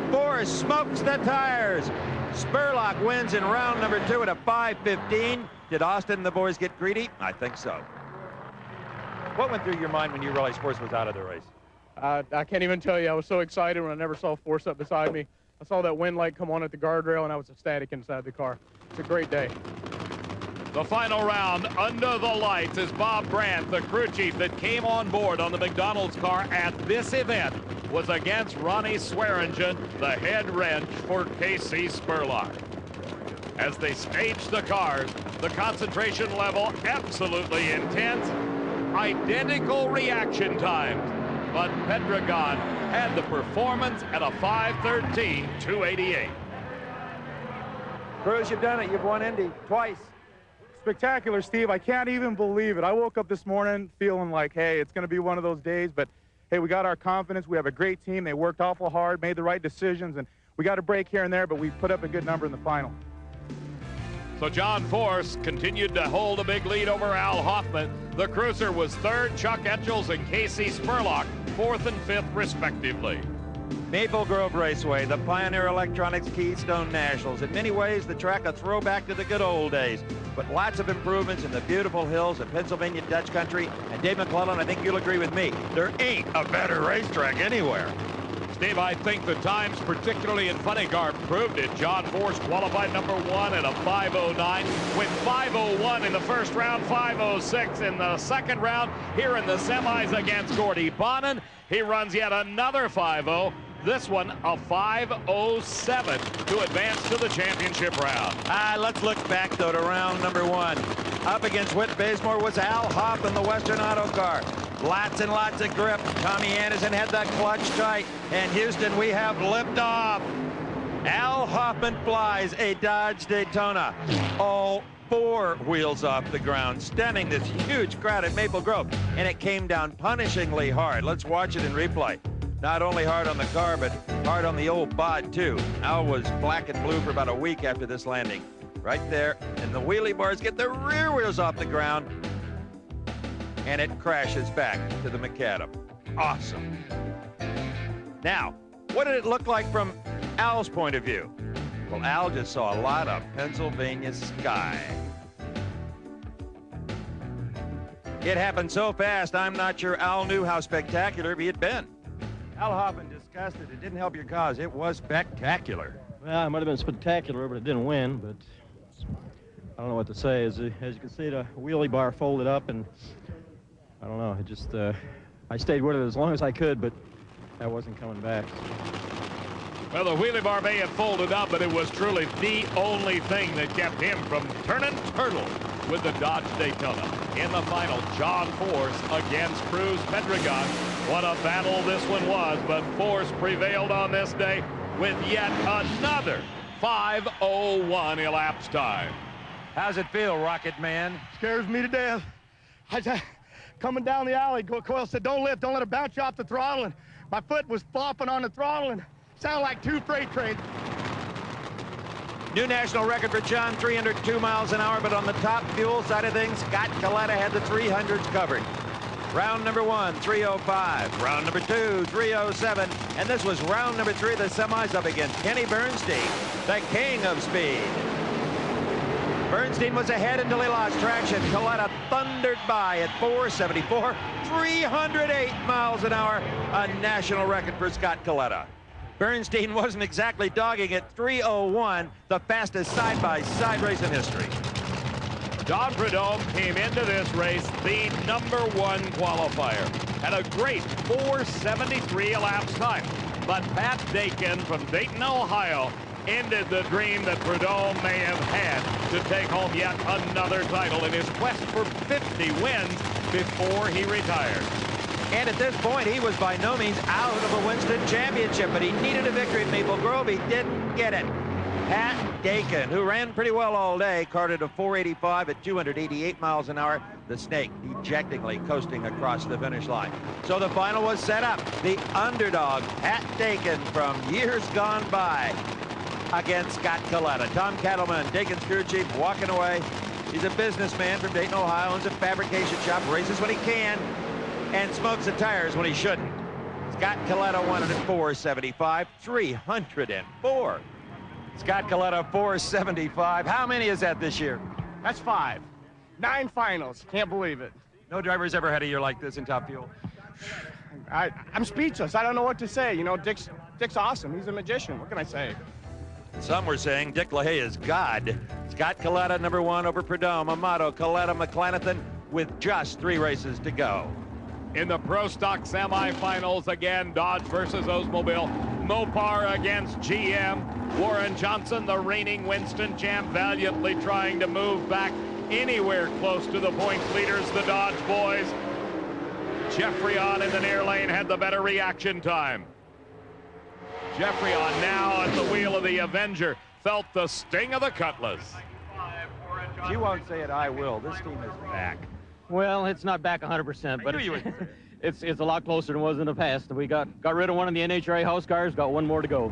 Force smokes the tires. Spurlock wins in round number 2 at a 5:15. Did Austin and the boys get greedy? I think so. What went through your mind when you realized Force was out of the race? I can't even tell you. I was so excited when I never saw Force up beside me. I saw that wind light come on at the guardrail, and I was ecstatic inside the car. It's a great day. The final round under the lights is Bob Brandt, the crew chief that came on board on the McDonald's car at this event, was against Ronnie Swearingen, the head wrench for K.C. Spurlock. As they staged the cars, the concentration level absolutely intense, identical reaction times, but Pedregon had the performance at a 5:13.288. Cruz, you've done it. You've won Indy twice. Spectacular, Steve. I can't even believe it. I woke up this morning feeling like, hey, it's going to be one of those days, but hey, we got our confidence. We have a great team. They worked awful hard, made the right decisions, and we got a break here and there, but we put up a good number in the final. So John Force continued to hold a big lead over Al Hoffman. The cruiser was third, Chuck Etchells and K.C. Spurlock, fourth and fifth, respectively. Maple Grove Raceway, the Pioneer Electronics Keystone Nationals. In many ways, the track a throwback to the good old days, but lots of improvements in the beautiful hills of Pennsylvania Dutch country. And Dave McClelland, I think you'll agree with me, there ain't a better racetrack anywhere. Steve, I think the times, particularly in funny car, proved it. John Force qualified number 1 at a 5:09, went 5:01 in the first round, 5:06 in the second round. Here in the semis against Gordy Bonin, he runs yet another 5:0. This one a 5:07 to advance to the championship round. Let's look back, though, to round number 1. Up against Whit Bazemore was Al Hoffman, the Western Auto car. Lots and lots of grip. Tommy Anderson had that clutch tight. And Houston, we have liftoff. Al Hoffman flies a Dodge Daytona. All 4 wheels off the ground, stemming this huge crowd at Maple Grove. And it came down punishingly hard. Let's watch it in replay. Not only hard on the car, but hard on the old bod, too. Al was black and blue for about a week after this landing. Right there, and the wheelie bars get the rear wheels off the ground, and it crashes back to the macadam. Awesome. Now, what did it look like from Al's point of view? Well, Al just saw a lot of Pennsylvania sky. It happened so fast, I'm not sure Al knew how spectacular he had been. Al Hoffman discussed it. It didn't help your cause. It was spectacular. Well, it might have been spectacular, but it didn't win. But I don't know what to say. As you can see, the wheelie bar folded up, and I don't know. It just I stayed with it as long as I could, but that wasn't coming back. Well, the wheelie bar may have folded up, but it was truly the only thing that kept him from turning turtle with the Dodge Daytona. In the final, John Force against Cruz Pedregon. What a battle this one was, but Force prevailed on this day with yet another 5:01 elapsed time. How's it feel, Rocket Man? Scares me to death. Coming down the alley, Coyle said, don't lift, don't let it bounce you off the throttle. And my foot was flopping on the throttle and sounded like 2 freight trains. New national record for John, 302 miles an hour, but on the top fuel side of things, Scott Colletta had the 300s covered. Round number 1, 3:05. Round number 2, 3:07. And this was round number 3 of the semis up against Kenny Bernstein, the king of speed. Bernstein was ahead until he lost traction. Colletta thundered by at 4:74, 308 miles an hour, a national record for Scott Colletta. Bernstein wasn't exactly dogging at 3:01, the fastest side-by-side race in history. Don Prudhomme came into this race the #1 qualifier at a great 4:73 elapsed time. But Pat Dakin from Dayton, Ohio, ended the dream that Prudhomme may have had to take home yet another title in his quest for 50 wins before he retired. And at this point, he was by no means out of a Winston championship, but he needed a victory at Maple Grove. He didn't get it. Pat Dakin, who ran pretty well all day, carted a 4:85 at 288 miles an hour. The Snake dejectingly coasting across the finish line. So the final was set up. The underdog, Pat Dakin, from years gone by, against Scott Colletta. Tom Cattleman, Dakin's crew chief, walking away. He's a businessman from Dayton, Ohio, owns a fabrication shop, races when he can, and smokes the tires when he shouldn't. Scott Colletta won it at 4:75, 304. Scott Colletta, 4:75. How many is that this year? That's 5. 9 finals. Can't believe it. No driver's ever had a year like this in top fuel. I'm speechless. I don't know what to say. You know, Dick's awesome. He's a magician. What can I say? Some were saying Dick LaHaye is God. Scott Colletta, #1 over Prudhomme. Amato, Colletta, McClelland with just 3 races to go. In the Pro Stock semifinals, again, Dodge versus Oldsmobile. Mopar against GM. Warren Johnson, the reigning Winston champ, valiantly trying to move back anywhere close to the points leaders, the Dodge boys. Jeffrey on in the near lane had the better reaction time. Jeffrey on now at the wheel of the Avenger felt the sting of the Cutlass. You won't say it, I will. This team is back. Well, it's not back 100%, but it's a lot closer than it was in the past. We got rid of one of the NHRA house cars, got 1 more to go.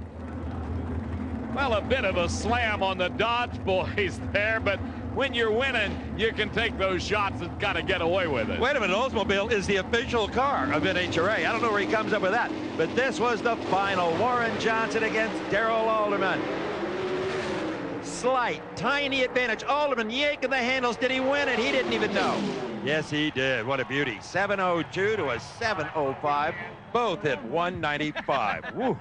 Well, a bit of a slam on the Dodge boys there, but when you're winning, you can take those shots and kind of get away with it. Wait a minute, Oldsmobile is the official car of NHRA. I don't know where he comes up with that, but this was the final. Warren Johnson against Darrell Alderman. Slight, tiny advantage. Alderman yanking the handles. Did he win it? He didn't even know. Yes, he did. What a beauty. 7:02 to a 7:05. Both at 195. Woo.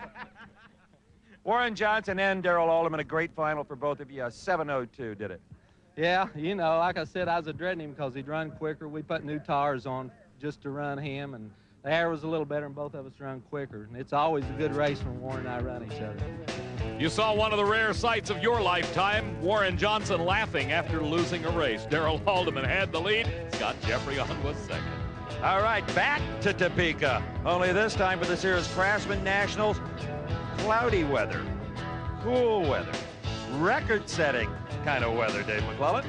Warren Johnson and Darrell Alderman, a great final for both of you. 7:02 did it. Yeah, you know, like I said, I was dreading him because he'd run quicker. We put new tires on just to run him, and the air was a little better, and both of us run quicker. And it's always a good race when Warren and I run each other. You saw one of the rare sights of your lifetime, Warren Johnson laughing after losing a race. Darrell Alderman had the lead. Scott Jeffrey on was second. All right, back to Topeka. Only this time for the Sears Craftsman Nationals. Cloudy weather, cool weather, record-setting kind of weather, Dave McClelland.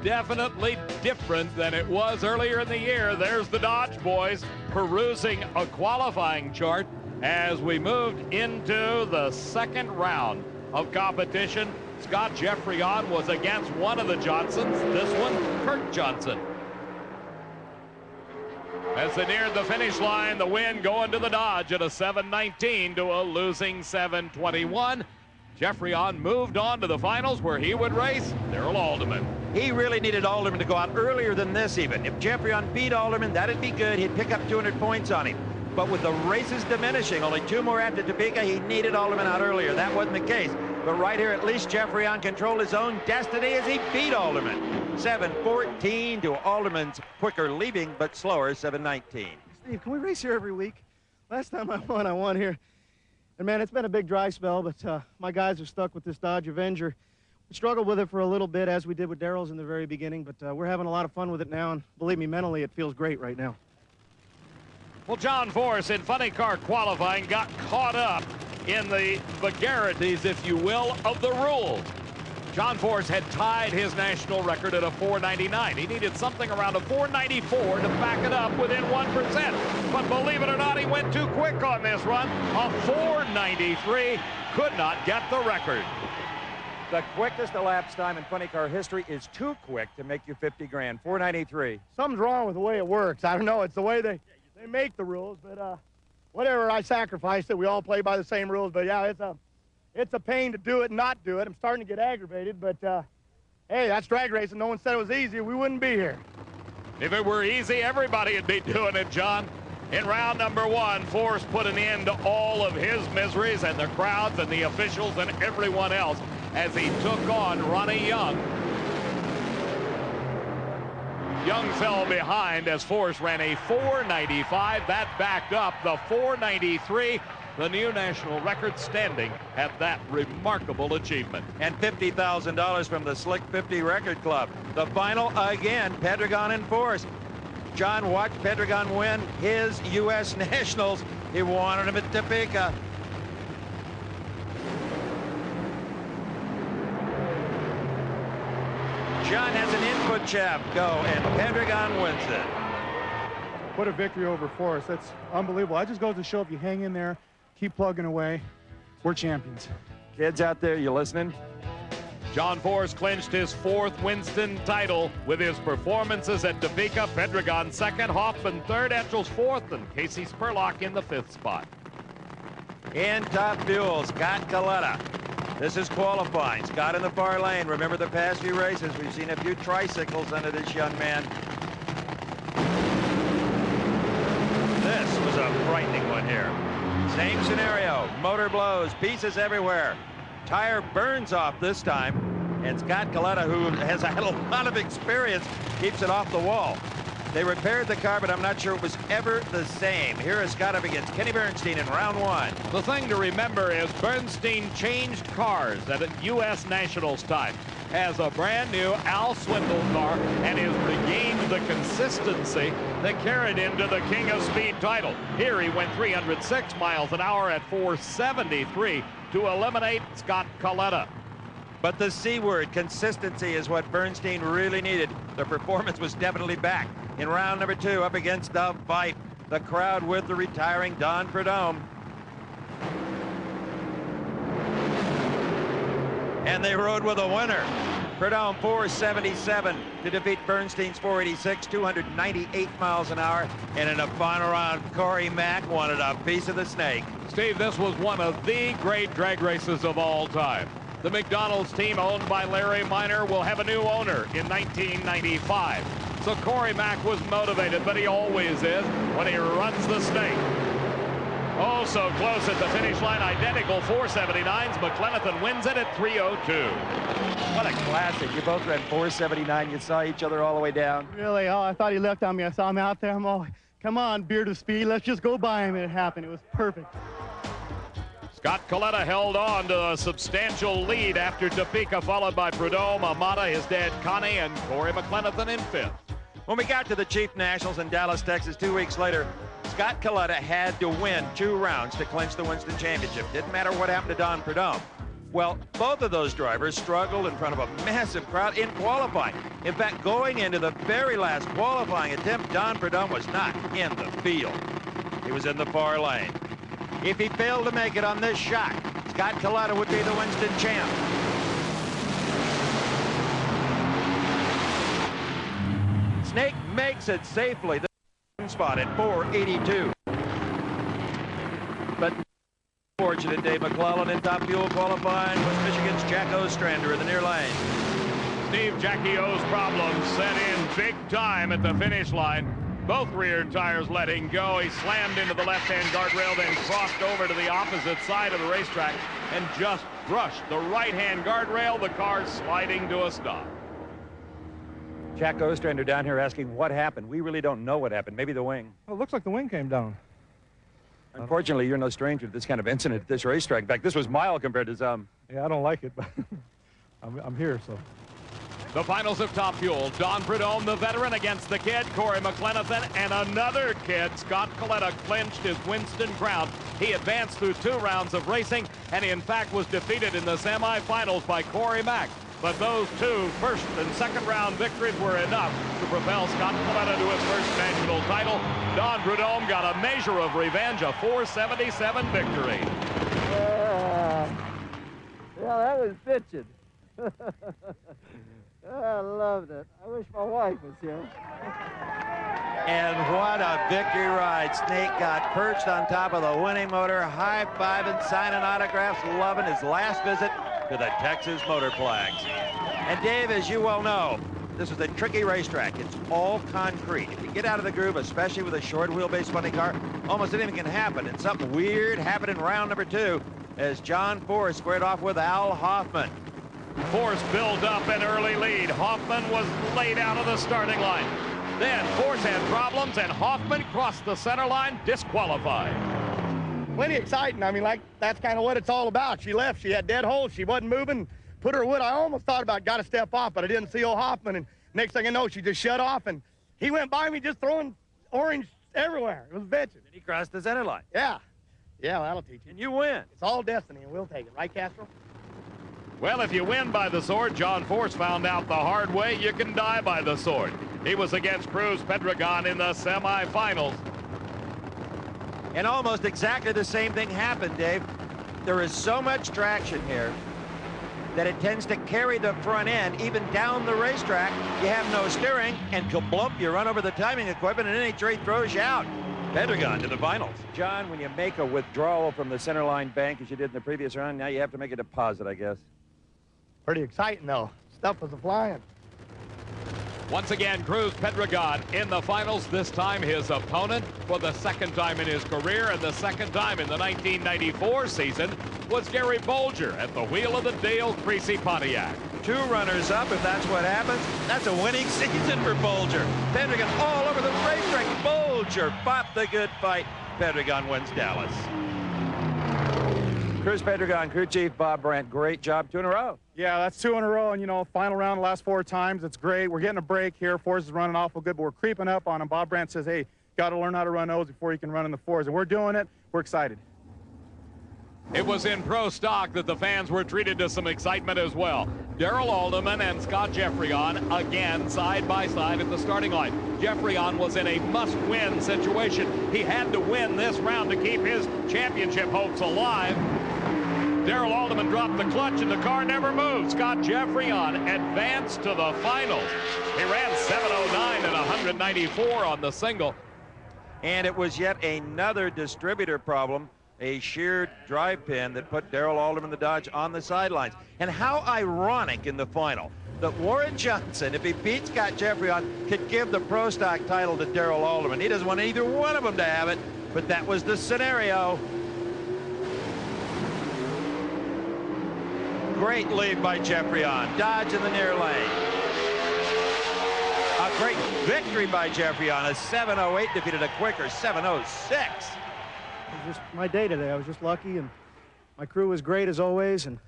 Definitely different than it was earlier in the year. There's the Dodge boys perusing a qualifying chart as we moved into the second round of competition. Scott Jeffrey on was against one of the Johnsons, this one, Kurt Johnson. As they neared the finish line, the win going to the Dodge at a 7:19 to a losing 7:21. Jeffrey on moved on to the finals where he would race Darrell Alderman. He really needed Alderman to go out earlier than this even. If Jeffrey on beat Alderman, that'd be good. He'd pick up 200 points on him. But with the races diminishing, only 2 more after Topeka, he needed Alderman out earlier. That wasn't the case. But right here, at least Geoffrion controlled his own destiny as he beat Alderman. 7-14 to Alderman's quicker leaving, but slower 7-19. Steve, can we race here every week? Last time I won here. And man, it's been a big dry spell, but my guys are stuck with this Dodge Avenger. We struggled with it for a little bit, as we did with Darrell's in the very beginning, but we're having a lot of fun with it now, and believe me, mentally, it feels great right now. Well, John Force in funny car qualifying got caught up in the vagaries, if you will, of the rules. John Force had tied his national record at a 499. He needed something around a 494 to back it up within 1%. But believe it or not, he went too quick on this run. A 493 could not get the record. The quickest elapsed time in funny car history is too quick to make you 50 grand. 493. Something's wrong with the way it works. I don't know. It's the way they make the rules, but whatever. I sacrificed it. We all play by the same rules, but yeah, it's a pain to do it and not do it. I'm starting to get aggravated, but hey, that's drag racing. No one said it was easy. We wouldn't be here. If it were easy, everybody would be doing it, John. In round number 1, Force put an end to all of his miseries and the crowds and the officials and everyone else as he took on Ronnie Young. Young fell behind as Force ran a 495. That backed up the 493. The new national record standing at that remarkable achievement. And $50,000 from the Slick 50 Record Club. The final, again, Pedregon and Force. John watched Pedregon win his U.S. Nationals. He wanted him at Topeka. John has an input shaft go, and Pedregon wins it. What a victory over Force. That's unbelievable. I just goes to show if you hang in there, keep plugging away, we're champions. Kids out there, you listening? John Force clinched his 4th Winston title with his performances at Topeka. Pedregon 2nd, Hoffman 3rd, Etchells 4th, and Casey Spurlock in the 5th spot. In top fuel, Scott Coletta. This is qualifying. Scott in the far lane. Remember the past few races, we've seen a few tricycles under this young man. This was a frightening one here. Same scenario. Motor blows, pieces everywhere. Tire burns off this time, and Scott Coletta, who has had a lot of experience, keeps it off the wall. They repaired the car, but I'm not sure it was ever the same. Here is Scott up against Kenny Bernstein in round 1. The thing to remember is Bernstein changed cars at a U.S. Nationals time. Has a brand new Al Swindle car and has regained the consistency that carried him to the King of Speed title. Here he went 306 miles an hour at 473 to eliminate Scott Coletta. But the C word, consistency, is what Bernstein really needed. The performance was definitely back. In round number 2, up against the Vipe, the crowd with the retiring Don Prudhomme. And they rode with a winner. Prudhomme 477 to defeat Bernstein's 486, 298 miles an hour. And in the final round, Corey Mack wanted a piece of the snake. Steve, this was one of the great drag races of all time. The McDonald's team, owned by Larry Minor, will have a new owner in 1995. So Corey Mack was motivated, but he always is when he runs the snake. Oh, so close at the finish line. Identical 479s. McClelland wins it at 302. What a classic. You both ran 479. You saw each other all the way down. Really? Oh, I thought he left on me. I saw him out there. I'm all, come on, Beard of Speed. Let's just go by him. And it happened. It was perfect. Scott Coletta held on to a substantial lead after Topeka, followed by Prudhomme, Amata, his dad Connie, and Corey McClelland in 5th. When we got to the Chief Nationals in Dallas, Texas 2 weeks later, Scott Coletta had to win 2 rounds to clinch the Winston Championship. Didn't matter what happened to Don Prudhomme. Well, both of those drivers struggled in front of a massive crowd in qualifying. In fact, going into the very last qualifying attempt, Don Prudhomme was not in the field. He was in the far lane. If he failed to make it on this shot, Scott Coletta would be the Winston champ. Snake makes it safely. The spot at 482. But fortunate Dave McClelland in top fuel qualifying was Michigan's Jack Ostrander in the near lane. Steve, Jackie O's problems set in big time at the finish line. Both rear tires letting go. He slammed into the left-hand guardrail, then crossed over to the opposite side of the racetrack and just brushed the right-hand guardrail, the car sliding to a stop. Jack Ostrander down here asking what happened. We really don't know what happened. Maybe the wing. Well, it looks like the wing came down. Unfortunately, you're no stranger to this kind of incident at this racetrack. In fact, this was mild compared to some. Yeah, I don't like it, but I'm here, so. The finals of Top Fuel. Don Prudhomme, the veteran, against the kid, Corey McClelland, and another kid, Scott Coletta, clinched his Winston crown. He advanced through 2 rounds of racing, and he, in fact, was defeated in the semifinals by Corey Mack. But those 2 first and second round victories were enough to propel Scott Coletta to his first national title. Don Prudhomme got a measure of revenge, a 477 victory. Yeah, that was bitching. I loved it. I wish my wife was here. And what a victory ride. Snake got perched on top of the winning motor, high-fiving, signing autographs, loving his last visit to the Texas Motorplex. And Dave, as you well know, this is a tricky racetrack. It's all concrete. If you get out of the groove, especially with a short wheelbase funny car, almost anything can happen. And something weird happened in round number 2 as John Force squared off with Al Hoffman. Force built up an early lead. Hoffman was laid out of the starting line. Then Force had problems, and Hoffman crossed the center line, disqualified. Plenty exciting. I mean, like, that's kind of what it's all about. She left. She had dead holes. She wasn't moving. Put her wood. I almost thought about got to step off, but I didn't see old Hoffman. And next thing I know, she just shut off, and he went by me just throwing orange everywhere. It was bitching. And he crossed the center line. Yeah. Yeah, well, that'll teach you. And you win. It's all destiny, and we'll take it. Right, Castro? Well, if you win by the sword, John Force found out the hard way, you can die by the sword. He was against Cruz Pedregon in the semifinals. And almost exactly the same thing happened, Dave. There is so much traction here that it tends to carry the front end even down the racetrack. You have no steering, and kablump, you run over the timing equipment, and NHRA throws you out. Pedregon to the finals. John, when you make a withdrawal from the center line bank, as you did in the previous round, now you have to make a deposit, I guess. Pretty exciting, though. Stuff was a-flying. Once again, Cruz Pedregon in the finals, this time his opponent for the second time in his career and the second time in the 1994 season was Gary Bolger at the wheel of the Dale Creasy Pontiac. 2 runners up, if that's what happens. That's a winning season for Bolger. Pedregon all over the racetrack. Bolger fought the good fight. Pedregon wins Dallas. Cruz Pedregon, crew chief Bob Brandt, great job, 2 in a row. Yeah, that's 2 in a row, and, you know, final round, the last 4 times. It's great. We're getting a break here. Force is running awful good, but we're creeping up on him. Bob Brandt says, hey, got to learn how to run those before you can run in the 4s, and we're doing it. We're excited. It was in pro stock that the fans were treated to some excitement as well. Darrell Alderman and Scott Jeffreyon again side by side at the starting line. Jeffreyon was in a must-win situation. He had to win this round to keep his championship hopes alive. Darrell Alderman dropped the clutch and the car never moved. Scott Jeffreyon advanced to the finals. He ran 7:09 and 194 on the single. And it was yet another distributor problem, a sheared drive pin that put Darrell Alderman, the Dodge, on the sidelines. And how ironic in the final that Warren Johnson, if he beat Scott Jeffreyon, could give the Pro Stock title to Darrell Alderman. He doesn't want either one of them to have it, but that was the scenario. Great lead by Jeffreyon. Dodge in the near lane. A great victory by Jeffreyon. A 7:08 defeated a quicker 7:06. It was just my day today. I was just lucky, and my crew was great as always, and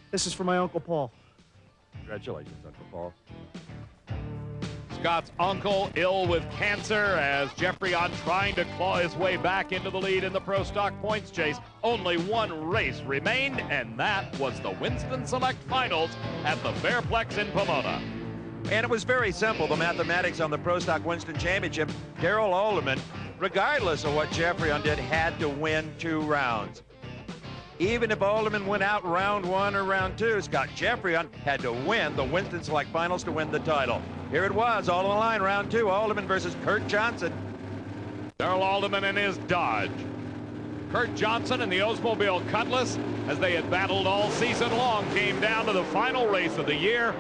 this is for my Uncle Paul. Congratulations, Uncle Paul. Scott's uncle ill with cancer as Jeffreyon trying to claw his way back into the lead in the Pro Stock points chase. Only 1 race remained, and that was the Winston Select Finals at the Fairplex in Pomona. And it was very simple, the mathematics on the Pro Stock Winston Championship. Darrell Alderman, regardless of what Jeffreyon did, had to win 2 rounds. Even if Alderman went out round 1 or round 2, Scott Jeffreyon had to win the Winston Select Finals to win the title. Here it was, all on the line, round 2, Alderman versus Kurt Johnson. Darrell Alderman and his Dodge. Kurt Johnson and the Oldsmobile Cutlass, as they had battled all season long, came down to the final race of the year.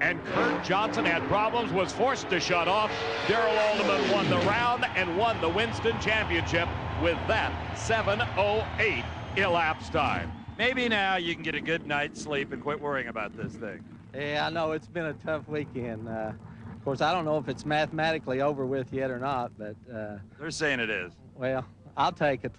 And Kurt Johnson had problems, was forced to shut off. Darrell Alderman won the round and won the Winston Championship with that 7:08 elapsed time. Maybe now you can get a good night's sleep and quit worrying about this thing. Yeah, I know it's been a tough weekend. Of course, I don't know if it's mathematically over with yet or not, but... They're saying it is. Well, I'll take it.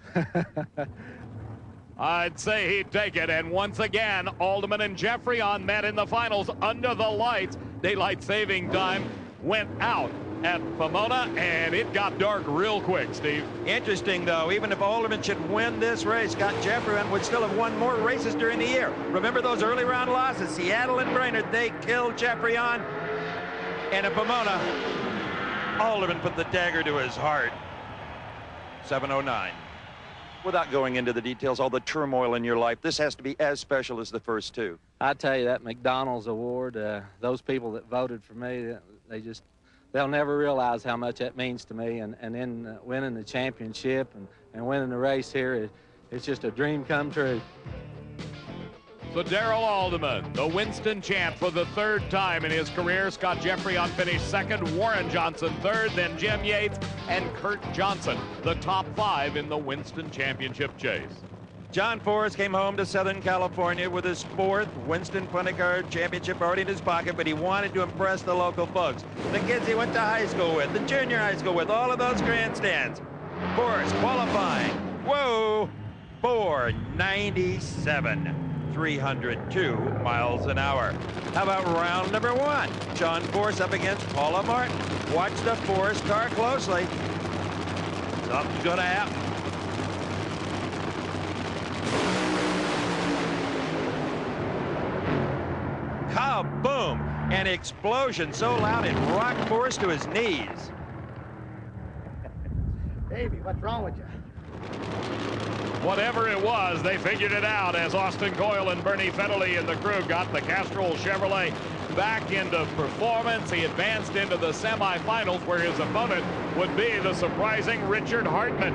I'd say he'd take it. And once again, Alderman and Jeffrey met in the finals under the lights. Daylight saving time went out at Pomona, and it got dark real quick, Steve. Interesting, though, even if Alderman should win this race, Scott Jeffrey would still have won more races during the year. Remember those early round losses? Seattle and Brainerd, they killed Jeffrey on. And in Pomona, Alderman put the dagger to his heart. 7:09. Without going into the details, all the turmoil in your life, this has to be as special as the first two. I tell you, that McDonald's award, those people that voted for me, they'll never realize how much that means to me. And then winning the championship and winning the race here, it's just a dream come true. So Darrell Alderman, the Winston champ for the third time in his career. Scott Jeffrey finished second, Warren Johnson third, then Jim Yates and Kurt Johnson, the top 5 in the Winston championship chase. John Forrest came home to Southern California with his 4th Winston Funny Car Championship already in his pocket, but he wanted to impress the local folks. The kids he went to high school with, the junior high school with, all of those grandstands. Forrest qualifying, whoa, 497. 302 miles an hour. How about round number 1? John Forrest up against Paula Martin. Watch the Forrest car closely. Something's gonna happen. Kaboom! An explosion so loud it rocked Forrest to his knees. Davey, what's wrong with you? Whatever it was, they figured it out as Austin Coyle and Bernie Federle and the crew got the Castrol Chevrolet back into performance. He advanced into the semifinals where his opponent would be the surprising Richard Hartman.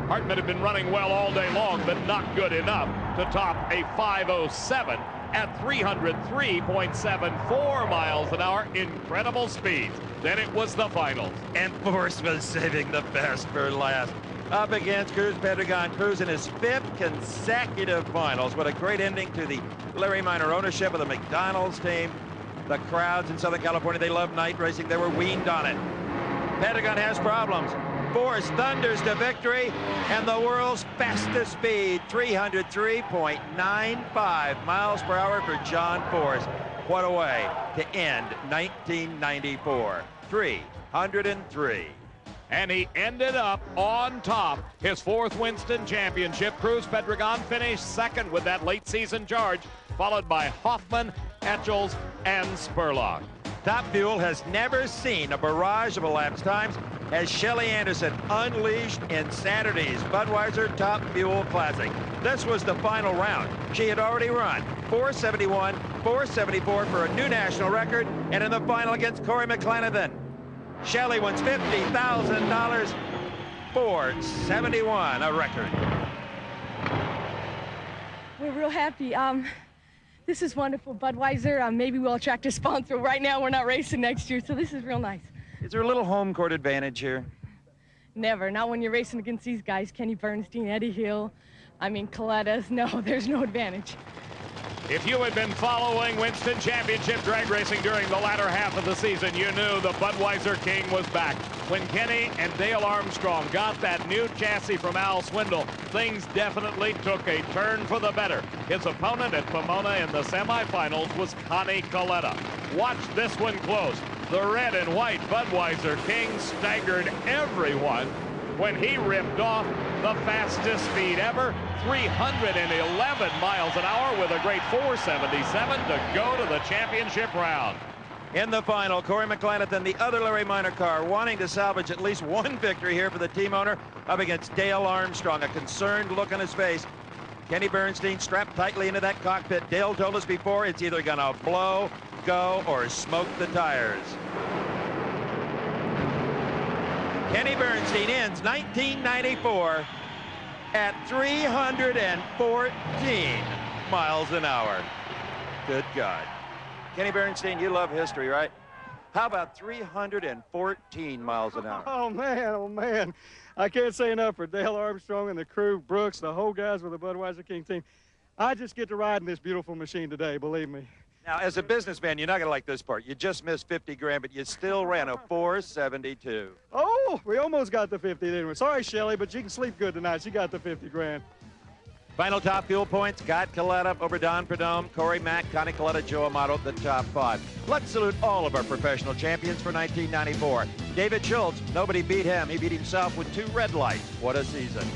Hartman had been running well all day long, but not good enough to top a 5:07 at 303.74 miles an hour. Incredible speeds. Then it was the finals. And Forrest was saving the best for last. Up against Cruz Pedregon. Cruz in his 5th consecutive finals. What a great ending to the Larry Minor ownership of the McDonald's team. The crowds in Southern California, they love night racing. They were weaned on it. Pedregon has problems. Forrest thunders to victory, and the world's fastest speed, 303.95 miles per hour for John Forrest. What a way to end 1994. 303. And he ended up on top. His 4th Winston championship. Cruz Pedregon finished second with that late season charge, followed by Hoffman, Etchels, and Spurlock. Top Fuel has never seen a barrage of elapsed times as Shelly Anderson unleashed in Saturday's Budweiser Top Fuel Classic. This was the final round. She had already run 471, 474 for a new national record, and in the final against Corey McClelland, Shelly wins $50,000, 471, a record. We're real happy. This is wonderful. Budweiser, maybe we'll attract a sponsor. Right now, we're not racing next year, so this is real nice. Is there a little home court advantage here? Never. Not when you're racing against these guys, Kenny Bernstein, Eddie Hill, Colettas. No, there's no advantage. If you had been following Winston Championship drag racing during the latter half of the season, you knew the Budweiser King was back. When Kenny and Dale Armstrong got that new chassis from Al Swindle, things definitely took a turn for the better. His opponent at Pomona in the semifinals was Connie Coletta. Watch this one close. The red and white Budweiser King staggered everyone when he ripped off the fastest speed ever, 311 miles an hour with a great 477 to go to the championship round. In the final, Corey McClelland and the other Larry Minor car wanting to salvage at least one victory here for the team owner up against Dale Armstrong, a concerned look on his face. Kenny Bernstein strapped tightly into that cockpit. Dale told us before it's either gonna blow, go, or smoke the tires. Kenny Bernstein ends 1994 at 314 miles an hour. Good God. Kenny Bernstein, you love history, right? How about 314 miles an hour? Oh, man. I can't say enough for Dale Armstrong and the crew, Brooks, the whole guys with the Budweiser King team. I just get to ride in this beautiful machine today, believe me. Now, as a businessman, you're not going to like this part. You just missed 50 grand, but you still ran a 472. Oh, we almost got the 50, didn't we? Sorry, Shelly, but you can sleep good tonight. She got the 50 grand. Final top fuel points, Scott Coletta over Don Perdome, Corey Mack, Connie Coletta, Joe Amato, the top 5. Let's salute all of our professional champions for 1994. David Schultz, nobody beat him. He beat himself with 2 red lights. What a season.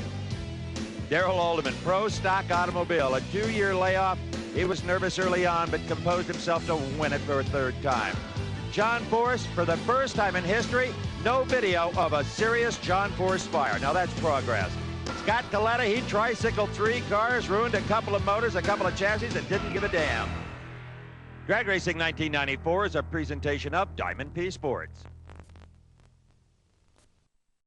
Darrell Alderman, pro stock automobile, a 2-year layoff. He was nervous early on, but composed himself to win it for a 3rd time. John Force, for the first time in history, no video of a serious John Force fire. Now that's progress. Scott Coletta, he tricycled 3 cars, ruined a couple of motors, a couple of chassis, and didn't give a damn. Drag Racing 1994 is a presentation of Diamond P Sports.